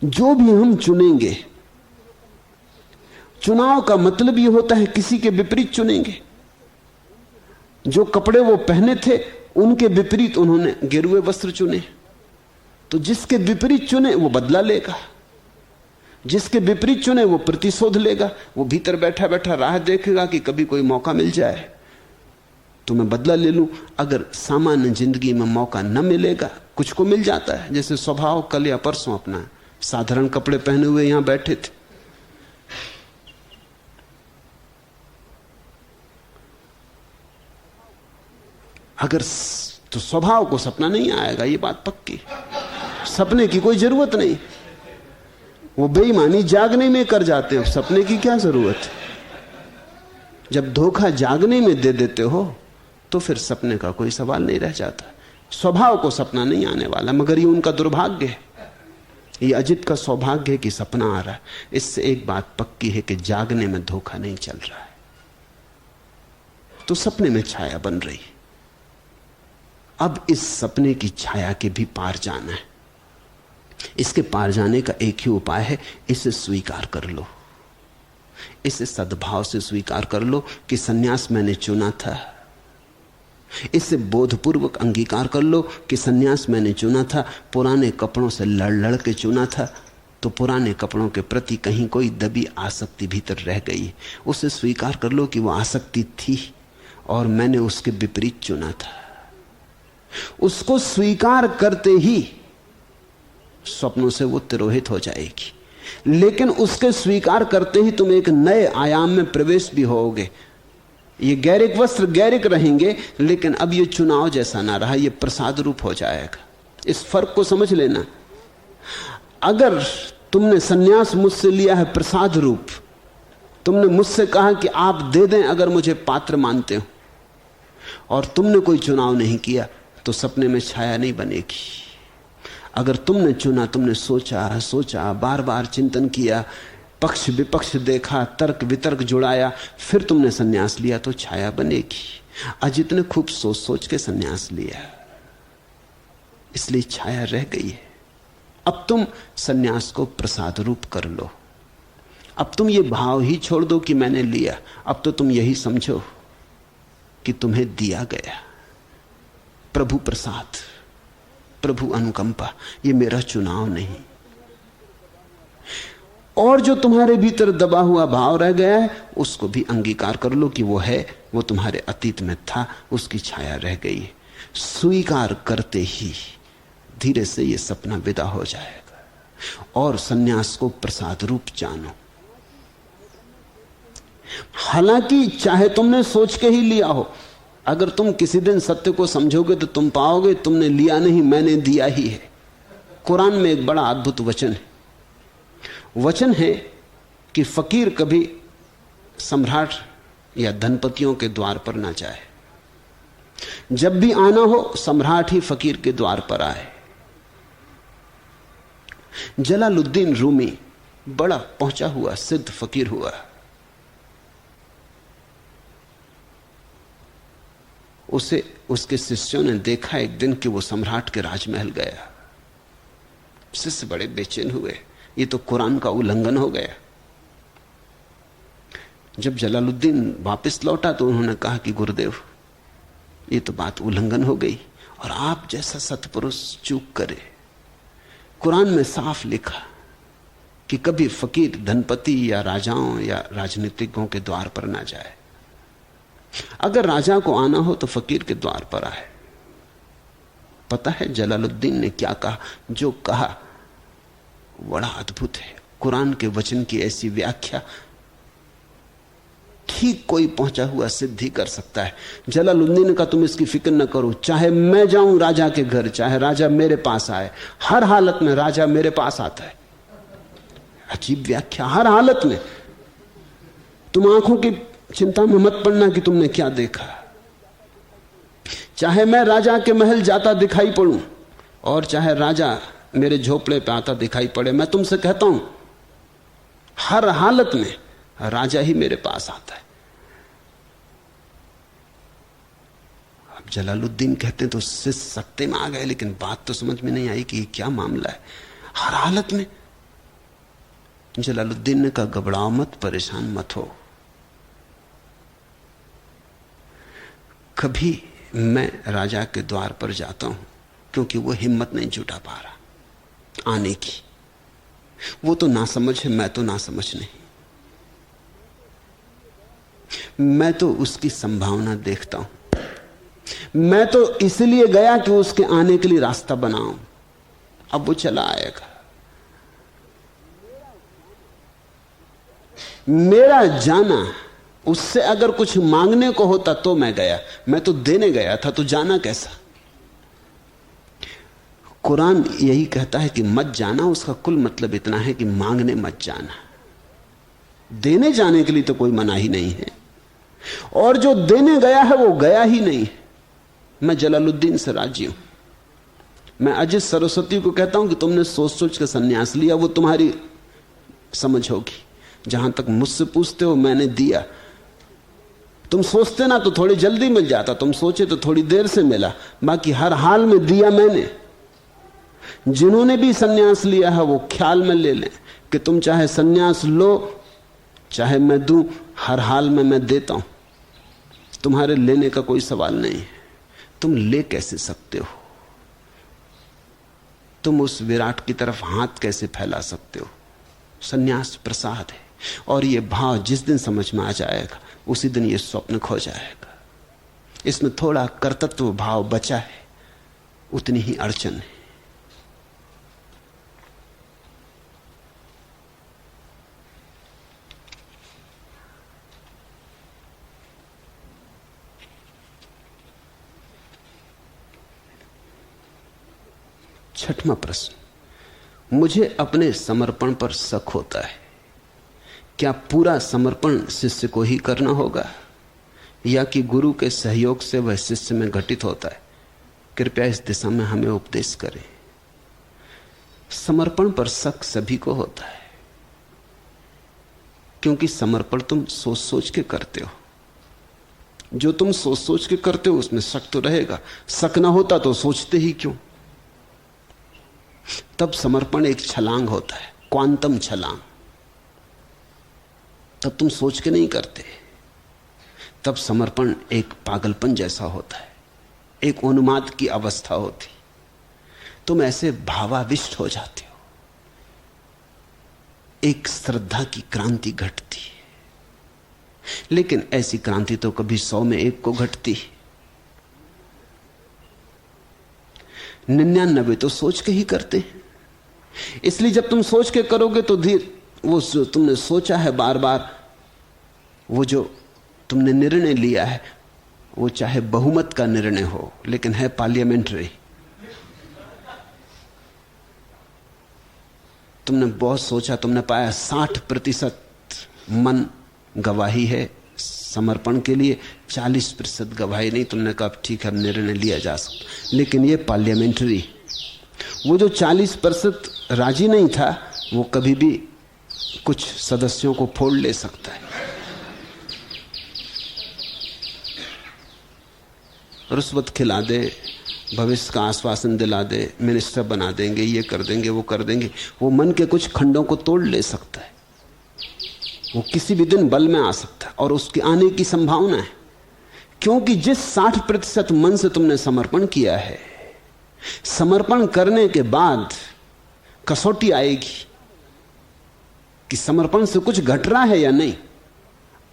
जो भी हम चुनेंगे, चुनाव का मतलब यह होता है किसी के विपरीत चुनेंगे। जो कपड़े वो पहने थे उनके विपरीत उन्होंने गेरुए वस्त्र चुने, तो जिसके विपरीत चुने वो बदला लेगा, जिसके विपरीत चुने वो प्रतिशोध लेगा। वो भीतर बैठा बैठा राह देखेगा कि कभी कोई मौका मिल जाए तो मैं बदला ले लूं। अगर सामान्य जिंदगी में मौका न मिलेगा, कुछ को मिल जाता है। जैसे स्वभाव कल या परसों अपना साधारण कपड़े पहने हुए यहां बैठे थे, अगर तो स्वभाव को सपना नहीं आएगा, ये बात पक्की। सपने की कोई जरूरत नहीं, वो बेईमानी जागने में कर जाते हो, सपने की क्या जरूरत है। जब धोखा जागने में दे देते हो तो फिर सपने का कोई सवाल नहीं रह जाता। स्वभाव को सपना नहीं आने वाला, मगर ये उनका दुर्भाग्य है। ये अजित का सौभाग्य है कि सपना आ रहा है। इससे एक बात पक्की है कि जागने में धोखा नहीं चल रहा है, तो सपने में छाया बन रही। अब इस सपने की छाया के भी पार जाना है। इसके पार जाने का एक ही उपाय है, इसे स्वीकार कर लो। इसे सद्भाव से स्वीकार कर लो कि सन्यास मैंने चुना था। इसे बोधपूर्वक अंगीकार कर लो कि सन्यास मैंने चुना था। पुराने कपड़ों से लड़ लड़ के चुना था, तो पुराने कपड़ों के प्रति कहीं कोई दबी आसक्ति भीतर रह गई। उसे स्वीकार कर लो कि वह आसक्ति थी और मैंने उसके विपरीत चुना था। उसको स्वीकार करते ही स्वप्नों से वो तिरोहित हो जाएगी। लेकिन उसके स्वीकार करते ही तुम एक नए आयाम में प्रवेश भी होगे। ये गैरिक वस्त्र गैरिक रहेंगे, लेकिन अब ये चुनाव जैसा ना रहा, ये प्रसाद रूप हो जाएगा। इस फर्क को समझ लेना। अगर तुमने सन्यास मुझसे लिया है प्रसाद रूप, तुमने मुझसे कहा कि आप दे दें अगर मुझे पात्र मानते हो, और तुमने कोई चुनाव नहीं किया, तो सपने में छाया नहीं बनेगी। अगर तुमने चुना, तुमने सोचा सोचा, बार बार चिंतन किया, पक्ष विपक्ष देखा, तर्क वितर्क जुड़ाया, फिर तुमने सन्यास लिया, तो छाया बनेगी। अजित ने खूब सोच सोच के सन्यास लिया, इसलिए छाया रह गई है। अब तुम सन्यास को प्रसाद रूप कर लो। अब तुम ये भाव ही छोड़ दो कि मैंने लिया। अब तो तुम यही समझो कि तुम्हें दिया गया प्रभु प्रसाद, प्रभु अनुकंपा। ये मेरा चुनाव नहीं। और जो तुम्हारे भीतर दबा हुआ भाव रह गया है, उसको भी अंगीकार कर लो कि वो है, वो तुम्हारे अतीत में था, उसकी छाया रह गई है। स्वीकार करते ही धीरे से ये सपना विदा हो जाएगा और सन्यास को प्रसाद रूप जानो। हालांकि चाहे तुमने सोच के ही लिया हो, अगर तुम किसी दिन सत्य को समझोगे तो तुम पाओगे तुमने लिया नहीं, मैंने दिया ही है। कुरान में एक बड़ा अद्भुत वचन है कि फकीर कभी सम्राट या धनपतियों के द्वार पर ना जाए। जब भी आना हो सम्राट ही फकीर के द्वार पर आए। जलालुद्दीन रूमी बड़ा पहुंचा हुआ सिद्ध फकीर हुआ। उसे उसके शिष्यों ने देखा एक दिन कि वो सम्राट के राजमहल गया। शिष्य बड़े बेचैन हुए, ये तो कुरान का उल्लंघन हो गया। जब जलालुद्दीन वापस लौटा तो उन्होंने कहा कि गुरुदेव, ये तो बात उल्लंघन हो गई और आप जैसा सत्पुरुष चूक करे। कुरान में साफ लिखा कि कभी फकीर धनपति या राजाओं या राजनीतिज्ञों के द्वार पर ना जाए। अगर राजा को आना हो तो फकीर के द्वार पर आए। पता है जलालुद्दीन ने क्या कहा? जो कहा बड़ा अद्भुत है। कुरान के वचन की ऐसी व्याख्या ठीक कोई पहुंचा हुआ सिद्ध ही कर सकता है। जलालुद्दीन का तुम इसकी फिक्र न करो, चाहे मैं जाऊं राजा के घर, चाहे राजा मेरे पास आए, हर हालत में राजा मेरे पास आता है। अजीब व्याख्या, हर हालत में। तुम आंखों की चिंता में मत पड़ना कि तुमने क्या देखा। चाहे मैं राजा के महल जाता दिखाई पड़ूं और चाहे राजा मेरे झोपड़े पे आता दिखाई पड़े, मैं तुमसे कहता हूं हर हालत में राजा ही मेरे पास आता है। अब जलालुद्दीन कहते हैं तो शिष्य सत्ते में आ गए, लेकिन बात तो समझ में नहीं आई कि क्या मामला है। हर हालत में। जलालुद्दीन ने कहा, घबराओ मत, परेशान मत हो। कभी मैं राजा के द्वार पर जाता हूं क्योंकि वो हिम्मत नहीं जुटा पा रहा आने की। वो तो ना समझ है, मैं तो ना समझ नहीं। मैं तो उसकी संभावना देखता हूं। मैं तो इसलिए गया कि उसके आने के लिए रास्ता बनाऊं। अब वो चला आएगा। मेरा जाना, उससे अगर कुछ मांगने को होता तो मैं गया, मैं तो देने गया था, तो जाना कैसा? कुरान यही कहता है कि मत जाना। उसका कुल मतलब इतना है कि मांगने मत जाना। देने जाने के लिए तो कोई मनाही नहीं है, और जो देने गया है वो गया ही नहीं है। मैं जलालुद्दीन से राजी हूं। मैं अजित सरस्वती को कहता हूं कि तुमने सोच सोच के सन्यास लिया, वो तुम्हारी समझ होगी। जहां तक मुझसे पूछते हो, मैंने दिया। तुम सोचते ना तो थोड़ी जल्दी मिल जाता, तुम सोचे तो थोड़ी देर से मिला। बाकी हर हाल में दिया मैंने। जिन्होंने भी सन्यास लिया है वो ख्याल में ले लें कि तुम चाहे सन्यास लो चाहे मैं दूं, हर हाल में मैं देता हूं। तुम्हारे लेने का कोई सवाल नहीं है। तुम ले कैसे सकते हो? तुम उस विराट की तरफ हाथ कैसे फैला सकते हो? सन्यास प्रसाद है। और ये भाव जिस दिन समझ में आ जाएगा उसी दिन ये स्वप्न खो जाएगा। इसमें थोड़ा कर्तृत्व भाव बचा है, उतनी ही अड़चन है। छठवां प्रश्न, मुझे अपने समर्पण पर शक होता है। क्या पूरा समर्पण शिष्य को ही करना होगा या कि गुरु के सहयोग से वह शिष्य में घटित होता है? कृपया इस दिशा में हमें उपदेश करें। समर्पण पर शक सभी को होता है, क्योंकि समर्पण तुम सोच सोच के करते हो। जो तुम सोच सोच के करते हो उसमें शक तो रहेगा। शक ना होता तो सोचते ही क्यों? तब समर्पण एक छलांग होता है, क्वांटम छलांग। तब तुम सोच के नहीं करते। तब समर्पण एक पागलपन जैसा होता है, एक उन्माद की अवस्था होती। तुम ऐसे भावाविष्ट हो जाते हो, एक श्रद्धा की क्रांति घटती है। लेकिन ऐसी क्रांति तो कभी 100 में 1 को घटती है। 99 तो सोच के ही करते हैं। इसलिए जब तुम सोच के करोगे तो धीरे वो जो तुमने सोचा है बार बार वो जो तुमने निर्णय लिया है वो चाहे बहुमत का निर्णय हो लेकिन है पार्लियामेंट्री। तुमने बहुत सोचा, तुमने पाया 60% मन गवाही है समर्पण के लिए, 40% गवाही नहीं। तुमने कहा ठीक है, निर्णय लिया जा सकता, लेकिन ये पार्लियामेंट्री। वो जो 40% राजी नहीं था वो कभी भी कुछ सदस्यों को फोड़ ले सकता है। रुश्वत खिला दे, भविष्य का आश्वासन दिला दे, मिनिस्टर बना देंगे, ये कर देंगे, वो कर देंगे। वो मन के कुछ खंडों को तोड़ ले सकता है। वो किसी भी दिन बल में आ सकता है और उसके आने की संभावना है, क्योंकि जिस 60% मन से तुमने समर्पण किया है, समर्पण करने के बाद कसौटी आएगी कि समर्पण से कुछ घट रहा है या नहीं।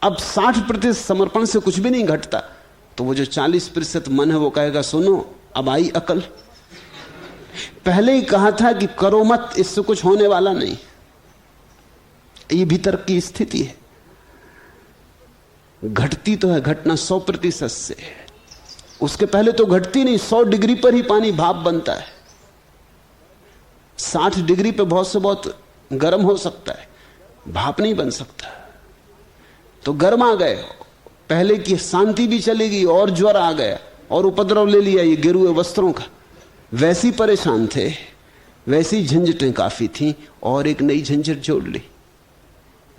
अब 60% समर्पण से कुछ भी नहीं घटता, तो वो जो 40% मन है वो कहेगा सुनो अब आई अकल, पहले ही कहा था कि करो मत, इससे कुछ होने वाला नहीं। ये भीतर की स्थिति है। घटती तो है घटना 100% से, उसके पहले तो घटती नहीं। 100 डिग्री पर ही पानी भाप बनता है, 60 डिग्री पे बहुत से बहुत गर्म हो सकता है, भाप नहीं बन सकता। तो गर्म आ गए, पहले की शांति भी चली गई और ज्वर आ गया और उपद्रव ले लिया ये गिरे हुए वस्त्रों का। वैसी परेशान थे, वैसी झंझटें काफी थी और एक नई झंझट जोड़ ली।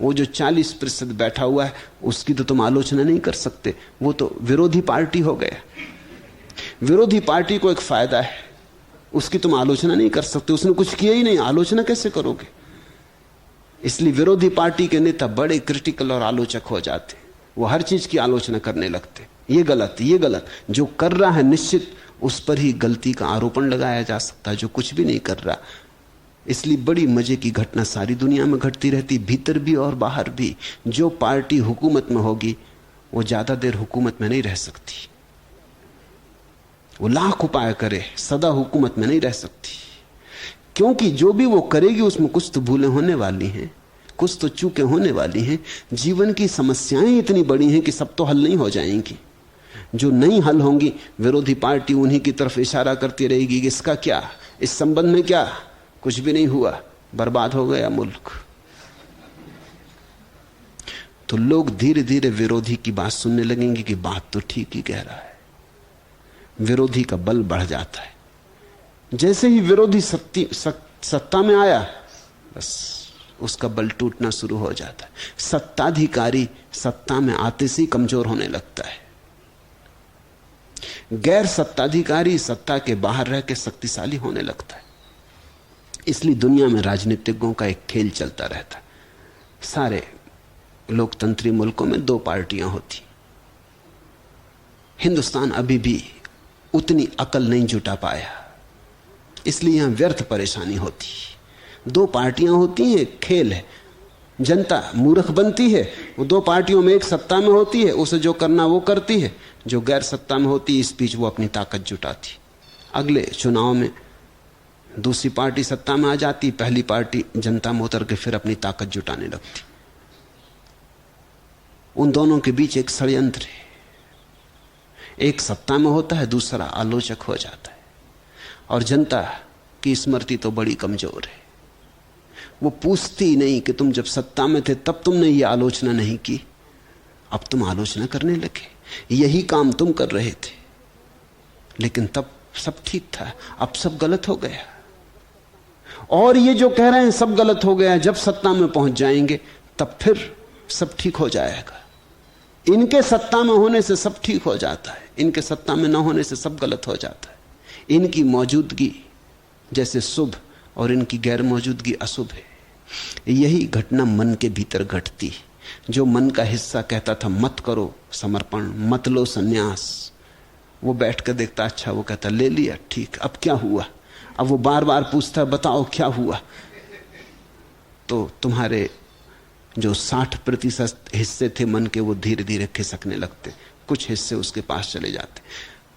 वो जो 40% बैठा हुआ है उसकी तो तुम आलोचना नहीं कर सकते, वो तो विरोधी पार्टी हो गया। विरोधी पार्टी को एक फायदा है, उसकी तुम आलोचना नहीं कर सकते, उसने कुछ किया ही नहीं, आलोचना कैसे करोगे। इसलिए विरोधी पार्टी के नेता बड़े क्रिटिकल और आलोचक हो जाते, वो हर चीज की आलोचना करने लगते। ये गलत, ये गलत। जो कर रहा है निश्चित उस पर ही गलती का आरोपण लगाया जा सकता है, जो कुछ भी नहीं कर रहा। इसलिए बड़ी मजे की घटना सारी दुनिया में घटती रहती, भीतर भी और बाहर भी। जो पार्टी हुकूमत में होगी वो ज्यादा देर हुकूमत में नहीं रह सकती, वो लाख उपाय करे सदा हुकूमत में नहीं रह सकती, क्योंकि जो भी वो करेगी उसमें कुछ तो भूलें होने वाली हैं, कुछ तो चूकें होने वाली हैं। जीवन की समस्याएं इतनी बड़ी हैं कि सब तो हल नहीं हो जाएंगी। जो नहीं हल होंगी विरोधी पार्टी उन्हीं की तरफ इशारा करती रहेगी कि इसका क्या, इस संबंध में क्या, कुछ भी नहीं हुआ, बर्बाद हो गया मुल्क। तो लोग धीरे धीरे विरोधी की बात सुनने लगेंगे कि बात तो ठीक ही कह रहा है। विरोधी का बल बढ़ जाता है। जैसे ही विरोधी सत्ता में आया बस उसका बल टूटना शुरू हो जाता है। सत्ताधिकारी सत्ता में आते से ही कमजोर होने लगता है। गैर सत्ताधिकारी सत्ता के बाहर रह के शक्तिशाली होने लगता है। इसलिए दुनिया में राजनीतिज्ञों का एक खेल चलता रहता है। सारे लोकतंत्री मुल्कों में 2 पार्टियां होती। हिंदुस्तान अभी भी उतनी अकल नहीं जुटा पाया, इसलिए यहां व्यर्थ परेशानी होती। 2 पार्टियां होती हैं, खेल है। जनता मूर्ख बनती है, वो 2 पार्टियों में एक सत्ता में होती है, उसे जो करना वो करती है, जो गैर सत्ता में होती है इस बीच वो अपनी ताकत जुटाती। अगले चुनाव में दूसरी पार्टी सत्ता में आ जाती, पहली पार्टी जनता में उतर के फिर अपनी ताकत जुटाने लगती। उन दोनों के बीच एक षड्यंत्र है। एक सत्ता में होता है, दूसरा आलोचक हो जाता है। और जनता की स्मृति तो बड़ी कमजोर है, वो पूछती नहीं कि तुम जब सत्ता में थे तब तुमने ये आलोचना नहीं की, अब तुम आलोचना करने लगे। यही काम तुम कर रहे थे, लेकिन तब सब ठीक था, अब सब गलत हो गया। और ये जो कह रहे हैं सब गलत हो गया, जब सत्ता में पहुंच जाएंगे तब फिर सब ठीक हो जाएगा। इनके सत्ता में होने से सब ठीक हो जाता है, इनके सत्ता में ना होने से सब गलत हो जाता है। इनकी मौजूदगी जैसे शुभ और इनकी गैर मौजूदगी अशुभ है। यही घटना मन के भीतर घटती। जो मन का हिस्सा कहता था मत करो समर्पण, मत लो सन्यास, वो बैठ कर देखता अच्छा, वो कहता ले लिया ठीक, अब क्या हुआ। अब वो बार बार पूछता बताओ क्या हुआ। तो तुम्हारे जो 60% हिस्से थे मन के वो धीरे धीरे खिसकने लगते, कुछ हिस्से उसके पास चले जाते।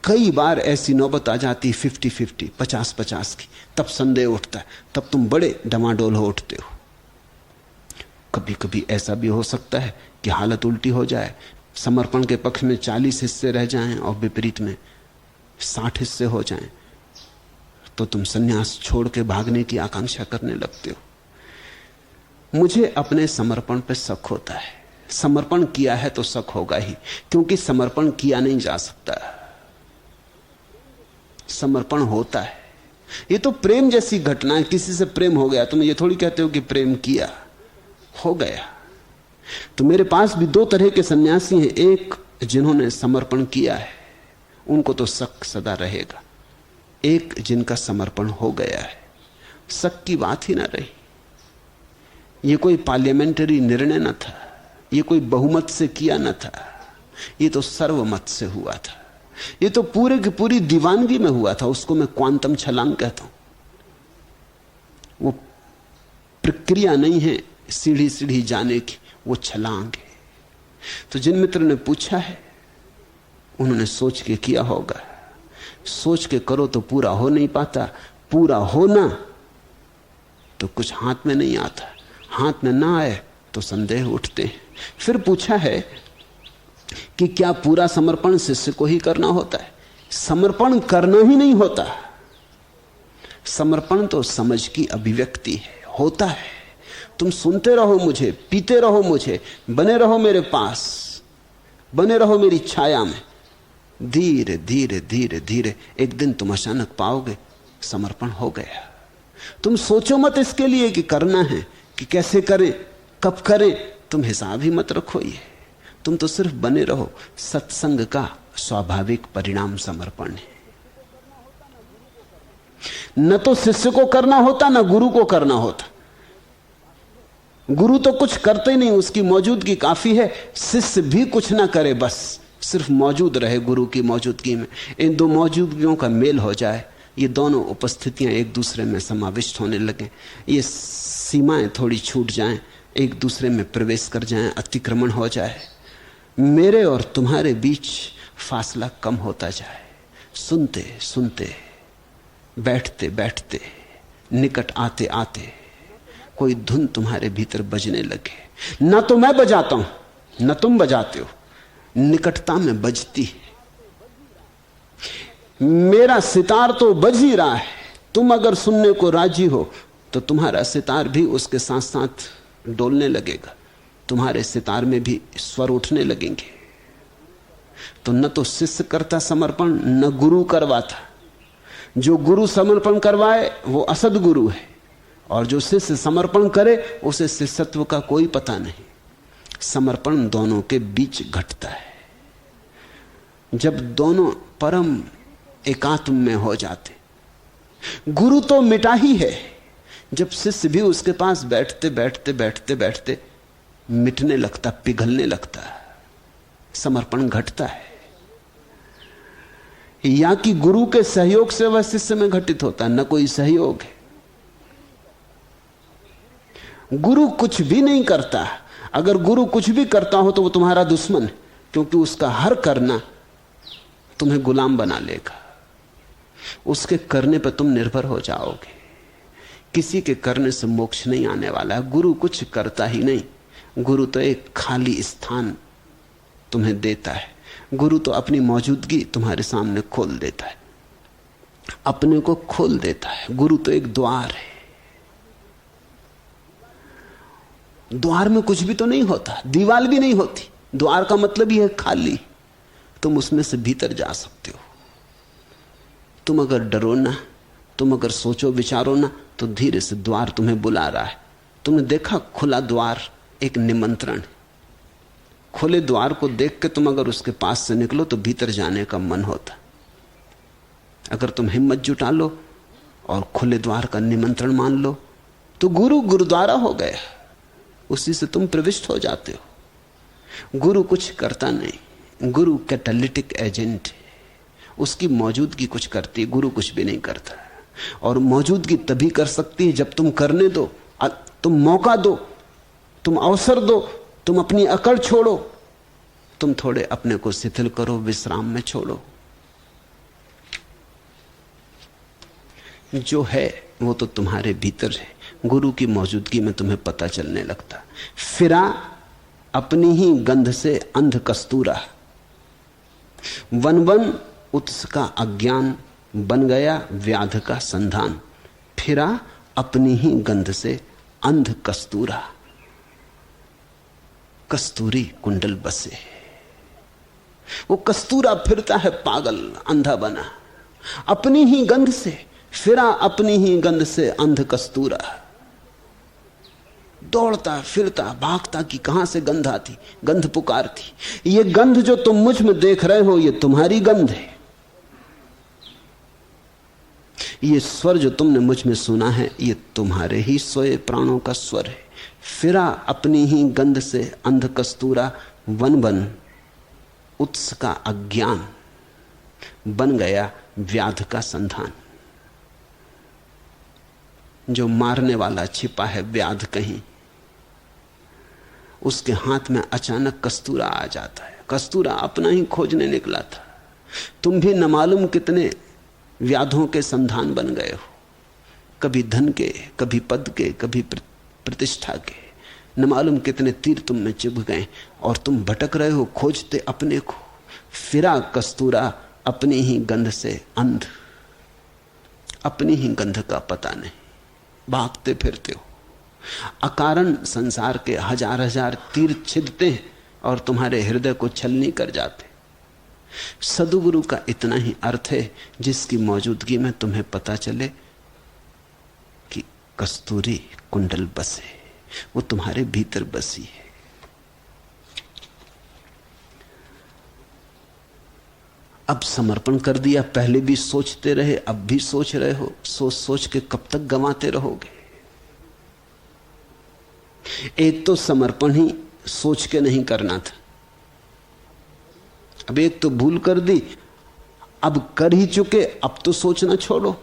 कई बार ऐसी नौबत आ जाती 50-50, 50-50 की, तब संदेह उठता है, तब तुम बड़े डमाडोल हो उठते हो। कब कभी कभी ऐसा भी हो सकता है कि हालत उल्टी हो जाए, समर्पण के पक्ष में 40 हिस्से रह जाएं और विपरीत में 60 हिस्से हो जाएं, तो तुम सन्यास छोड़ के भागने की आकांक्षा करने लगते हो। मुझे अपने समर्पण पर शक होता है। समर्पण किया है तो शक होगा ही, क्योंकि समर्पण किया नहीं जा सकता, समर्पण होता है। ये तो प्रेम जैसी घटना है, किसी से प्रेम हो गया, तुम ये थोड़ी कहते हो कि प्रेम किया, हो गया। तो मेरे पास भी दो तरह के सन्यासी हैं, एक जिन्होंने समर्पण किया है, उनको तो शक सदा रहेगा, एक जिनका समर्पण हो गया है, शक की बात ही ना रही। ये कोई पार्लियामेंट्री निर्णय न था, ये कोई बहुमत से किया न था, ये तो सर्वमत से हुआ था, ये तो पूरे की पूरी दीवानगी में हुआ था। उसको मैं क्वांटम छलांग कहता हूं। वो प्रक्रिया नहीं है सीढ़ी सीढ़ी जाने की, वो छलांग है। तो जिन मित्र ने पूछा है उन्होंने सोच के किया होगा। सोच के करो तो पूरा हो नहीं पाता, पूरा होना तो कुछ हाथ में नहीं आता, हाथ में ना आए तो संदेह उठते हैं। फिर पूछा है कि क्या पूरा समर्पण शिष्य को ही करना होता है? समर्पण करना ही नहीं होता, समर्पण तो समझ की अभिव्यक्ति है, होता है। तुम सुनते रहो मुझे, पीते रहो मुझे, बने रहो मेरे पास, बने रहो मेरी छाया में, धीरे धीरे धीरे धीरे एक दिन तुम अचानक पाओगे समर्पण हो गया। तुम सोचो मत इसके लिए कि करना है, कि कैसे करें, कब करें, तुम हिसाब ही मत रखो। ये तुम तो सिर्फ बने रहो। सत्संग का स्वाभाविक परिणाम समर्पण है। न तो शिष्य को करना होता, न गुरु को करना होता। गुरु तो कुछ करते नहीं, उसकी मौजूदगी काफी है। शिष्य भी कुछ ना करे, बस सिर्फ मौजूद रहे गुरु की मौजूदगी में। इन दो मौजूदगियों का मेल हो जाए, ये दोनों उपस्थितियां एक दूसरे में समाविष्ट होने लगे, ये सीमाएं थोड़ी छूट जाएं, एक दूसरे में प्रवेश कर जाएं, अतिक्रमण हो जाए, मेरे और तुम्हारे बीच फासला कम होता जाए। सुनते सुनते, बैठते बैठते, निकट आते आते कोई धुन तुम्हारे भीतर बजने लगे। न तो मैं बजाता हूं, न तुम बजाते हो, निकटता में बजती है। मेरा सितार तो बज ही रहा है, तुम अगर सुनने को राजी हो तो तुम्हारा सितार भी उसके साथ साथ डोलने लगेगा, तुम्हारे सितार में भी स्वर उठने लगेंगे। तो न तो शिष्य करता समर्पण, न गुरु करवाता। जो गुरु समर्पण करवाए वो असद गुरु है, और जो शिष्य समर्पण करे उसे शिष्यत्व का कोई पता नहीं। समर्पण दोनों के बीच घटता है। जब दोनों परम एकात्म में हो जाते, गुरु तो मिटा ही है, जब शिष्य भी उसके पास बैठते बैठते बैठते बैठते मिटने लगता, पिघलने लगता, समर्पण घटता है। या कि गुरु के सहयोग से वह शिष्य में घटित होता, न कोई सहयोग है। गुरु कुछ भी नहीं करता। अगर गुरु कुछ भी करता हो तो वो तुम्हारा दुश्मन है, क्योंकि उसका हर करना तुम्हें गुलाम बना लेगा। उसके करने पर तुम निर्भर हो जाओगे। किसी के करने से मोक्ष नहीं आने वाला है। गुरु कुछ करता ही नहीं। गुरु तो एक खाली स्थान तुम्हें देता है। गुरु तो अपनी मौजूदगी तुम्हारे सामने खोल देता है, अपने को खोल देता है। गुरु तो एक द्वार है। द्वार में कुछ भी तो नहीं होता, दीवार भी नहीं होती। द्वार का मतलब ही है खाली। तुम उसमें से भीतर जा सकते हो। तुम अगर डरो ना, तुम अगर सोचो विचारो ना, तो धीरे से द्वार तुम्हें बुला रहा है। तुमने देखा खुला द्वार एक निमंत्रण। खुले द्वार को देख के तुम अगर उसके पास से निकलो तो भीतर जाने का मन होता। अगर तुम हिम्मत जुटा लो और खुले द्वार का निमंत्रण मान लो तो गुरु गुरुद्वारा हो गया, उसी से तुम प्रविष्ट हो जाते हो। गुरु कुछ करता नहीं, गुरु कैटालिटिक एजेंट है। उसकी मौजूदगी कुछ करती है, गुरु कुछ भी नहीं करता। और मौजूदगी तभी कर सकती है जब तुम करने दो, तुम मौका दो, तुम अवसर दो, तुम अपनी अकड़ छोड़ो, तुम थोड़े अपने को शिथिल करो, विश्राम में छोड़ो। जो है वो तो तुम्हारे भीतर है, गुरु की मौजूदगी में तुम्हें पता चलने लगता। फिरा अपनी ही गंध से अंध कस्तूरा, वन वन उत्स का अज्ञान, बन गया व्याध का संधान। फिरा अपनी ही गंध से अंध कस्तूरा, कस्तूरी कुंडल बसे। वो कस्तूरा फिरता है पागल अंधा बना, अपनी ही गंध से फिरा, अपनी ही गंध से अंध कस्तूरा। दौड़ता फिरता भागता कि कहां से गंध आती, गंध पुकारती। ये गंध जो तुम मुझ में देख रहे हो ये तुम्हारी गंध है। ये स्वर जो तुमने मुझ में सुना है ये तुम्हारे ही सोए प्राणों का स्वर है। फिरा अपनी ही गंध से अंध कस्तूरा, वन वन उत्स का अज्ञान, बन गया व्याध का संधान। जो मारने वाला छिपा है व्याध कहीं, उसके हाथ में अचानक कस्तूरा आ जाता है। कस्तूरा अपना ही खोजने निकला था। तुम भी न मालूम कितने व्याधों के संधान बन गए हो, कभी धन के, कभी पद के, कभी प्रतिष्ठा के। न मालूम कितने तीर तुम में चुभ गए और तुम भटक रहे हो खोजते अपने को। फिरा कस्तूरा अपनी ही गंध से अंध, अपनी ही गंध का पता नहीं, भागते फिरते हो। अकारण संसार के हजार हजार तीर छिदते हैं और तुम्हारे हृदय को छलनी कर जाते। सदगुरु का इतना ही अर्थ है जिसकी मौजूदगी में तुम्हें पता चले कि कस्तूरी कुंडल बसे, वो तुम्हारे भीतर बसी है। अब समर्पण कर दिया, पहले भी सोचते रहे, अब भी सोच रहे हो। सोच सोच के कब तक गंवाते रहोगे? एक तो समर्पण ही सोच के नहीं करना था, अब एक तो भूल कर दी, अब कर ही चुके, अब तो सोचना छोड़ो।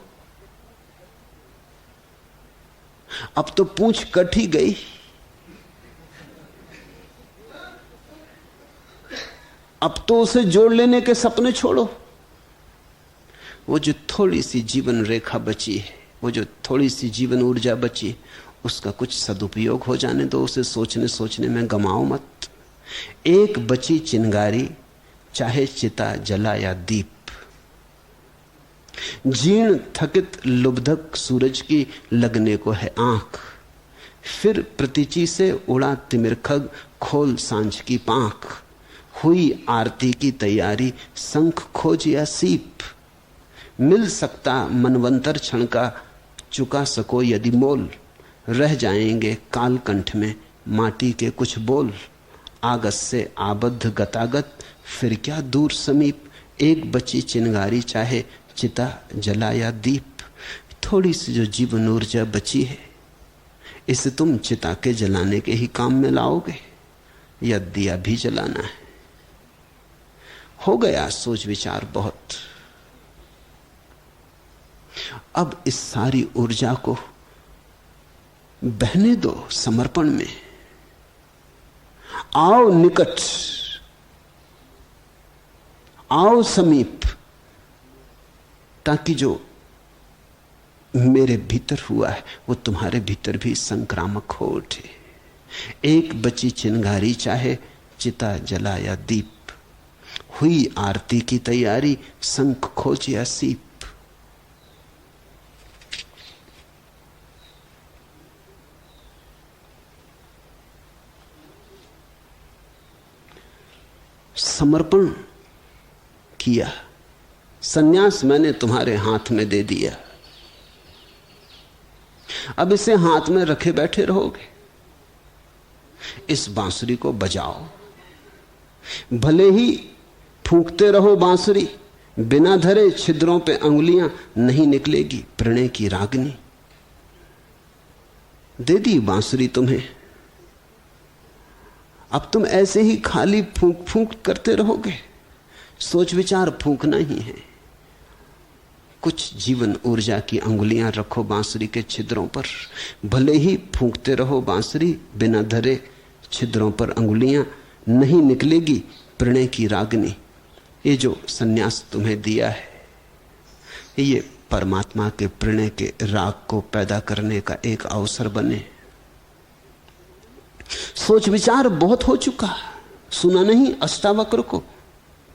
अब तो पूंछ कट ही गई, अब तो उसे जोड़ लेने के सपने छोड़ो। वो जो थोड़ी सी जीवन रेखा बची है, वो जो थोड़ी सी जीवन ऊर्जा बची, उसका कुछ सदुपयोग हो जाने दो। उसे सोचने सोचने में गमाओ मत। एक बची चिंगारी, चाहे चिता जला या दीप, जीर्ण थकित लुब्धक सूरज की लगने को है आंख। फिर प्रतीची से उड़ा तिमिरखग, खोल सांझ की पांख। हुई आरती की तैयारी, शंख खोज या सीप। मिल सकता मनवंतर क्षण का, चुका सको यदि मोल। रह जाएंगे कालकंठ में माटी के कुछ बोल। आगत से आबद्ध गतागत, फिर क्या दूर समीप। एक बची चिंगारी, चाहे चिता जला या दीप। थोड़ी सी जो जीवन ऊर्जा बची है, इसे तुम चिता के जलाने के ही काम में लाओगे या दिया भी जलाना है? हो गया सोच विचार बहुत। अब इस सारी ऊर्जा को बहने दो समर्पण में। आओ निकट, आओ समीप, ताकि जो मेरे भीतर हुआ है वो तुम्हारे भीतर भी संक्रामक हो उठे। एक बची चिंगारी, चाहे चिता जला या दीप। हुई आरती की तैयारी, शंख खोज या सीप। समर्पण किया, सन्यास मैंने तुम्हारे हाथ में दे दिया। अब इसे हाथ में रखे बैठे रहोगे? इस बांसुरी को बजाओ, भले ही फूंकते रहो बांसुरी, बिना धरे छिद्रों पे अंगुलियां नहीं निकलेगी प्रणय की रागनी। दे दी बांसुरी तुम्हें, अब तुम ऐसे ही खाली फूंक फूंक करते रहोगे? सोच विचार फूंकना ही है। कुछ जीवन ऊर्जा की अंगुलियां रखो बांसुरी के छिद्रों पर। भले ही फूंकते रहो बांसुरी, बिना धरे छिद्रों पर अंगुलियां नहीं निकलेगी प्रणय की रागनी। ये जो सन्यास तुम्हें दिया है, ये परमात्मा के प्रणय के राग को पैदा करने का एक अवसर बने। सोच विचार बहुत हो चुका, सुना नहीं अष्टावक्र को?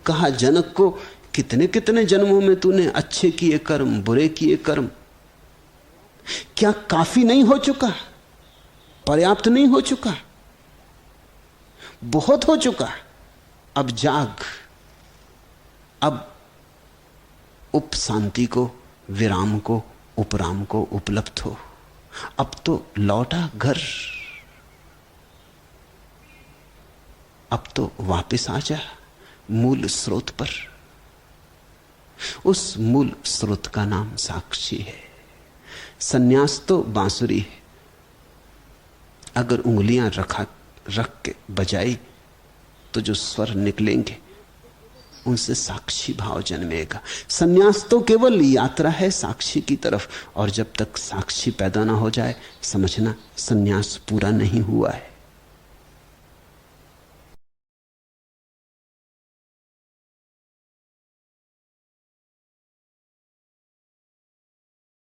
कहा जनक को, कितने कितने जन्मों में तूने अच्छे किए कर्म, बुरे किए कर्म, क्या काफी नहीं हो चुका? पर्याप्त नहीं हो चुका? बहुत हो चुका। अब जाग, अब उपशांति को, विराम को, उपराम को उपलब्ध हो। अब तो लौटा घर, अब तो वापस आ जा मूल स्रोत पर। उस मूल स्रोत का नाम साक्षी है। सन्यास तो बांसुरी है, अगर उंगलियां रख के बजाई तो जो स्वर निकलेंगे उनसे साक्षी भाव जन्मेगा। सन्यास तो केवल यात्रा है साक्षी की तरफ, और जब तक साक्षी पैदा ना हो जाए समझना सन्यास पूरा नहीं हुआ है।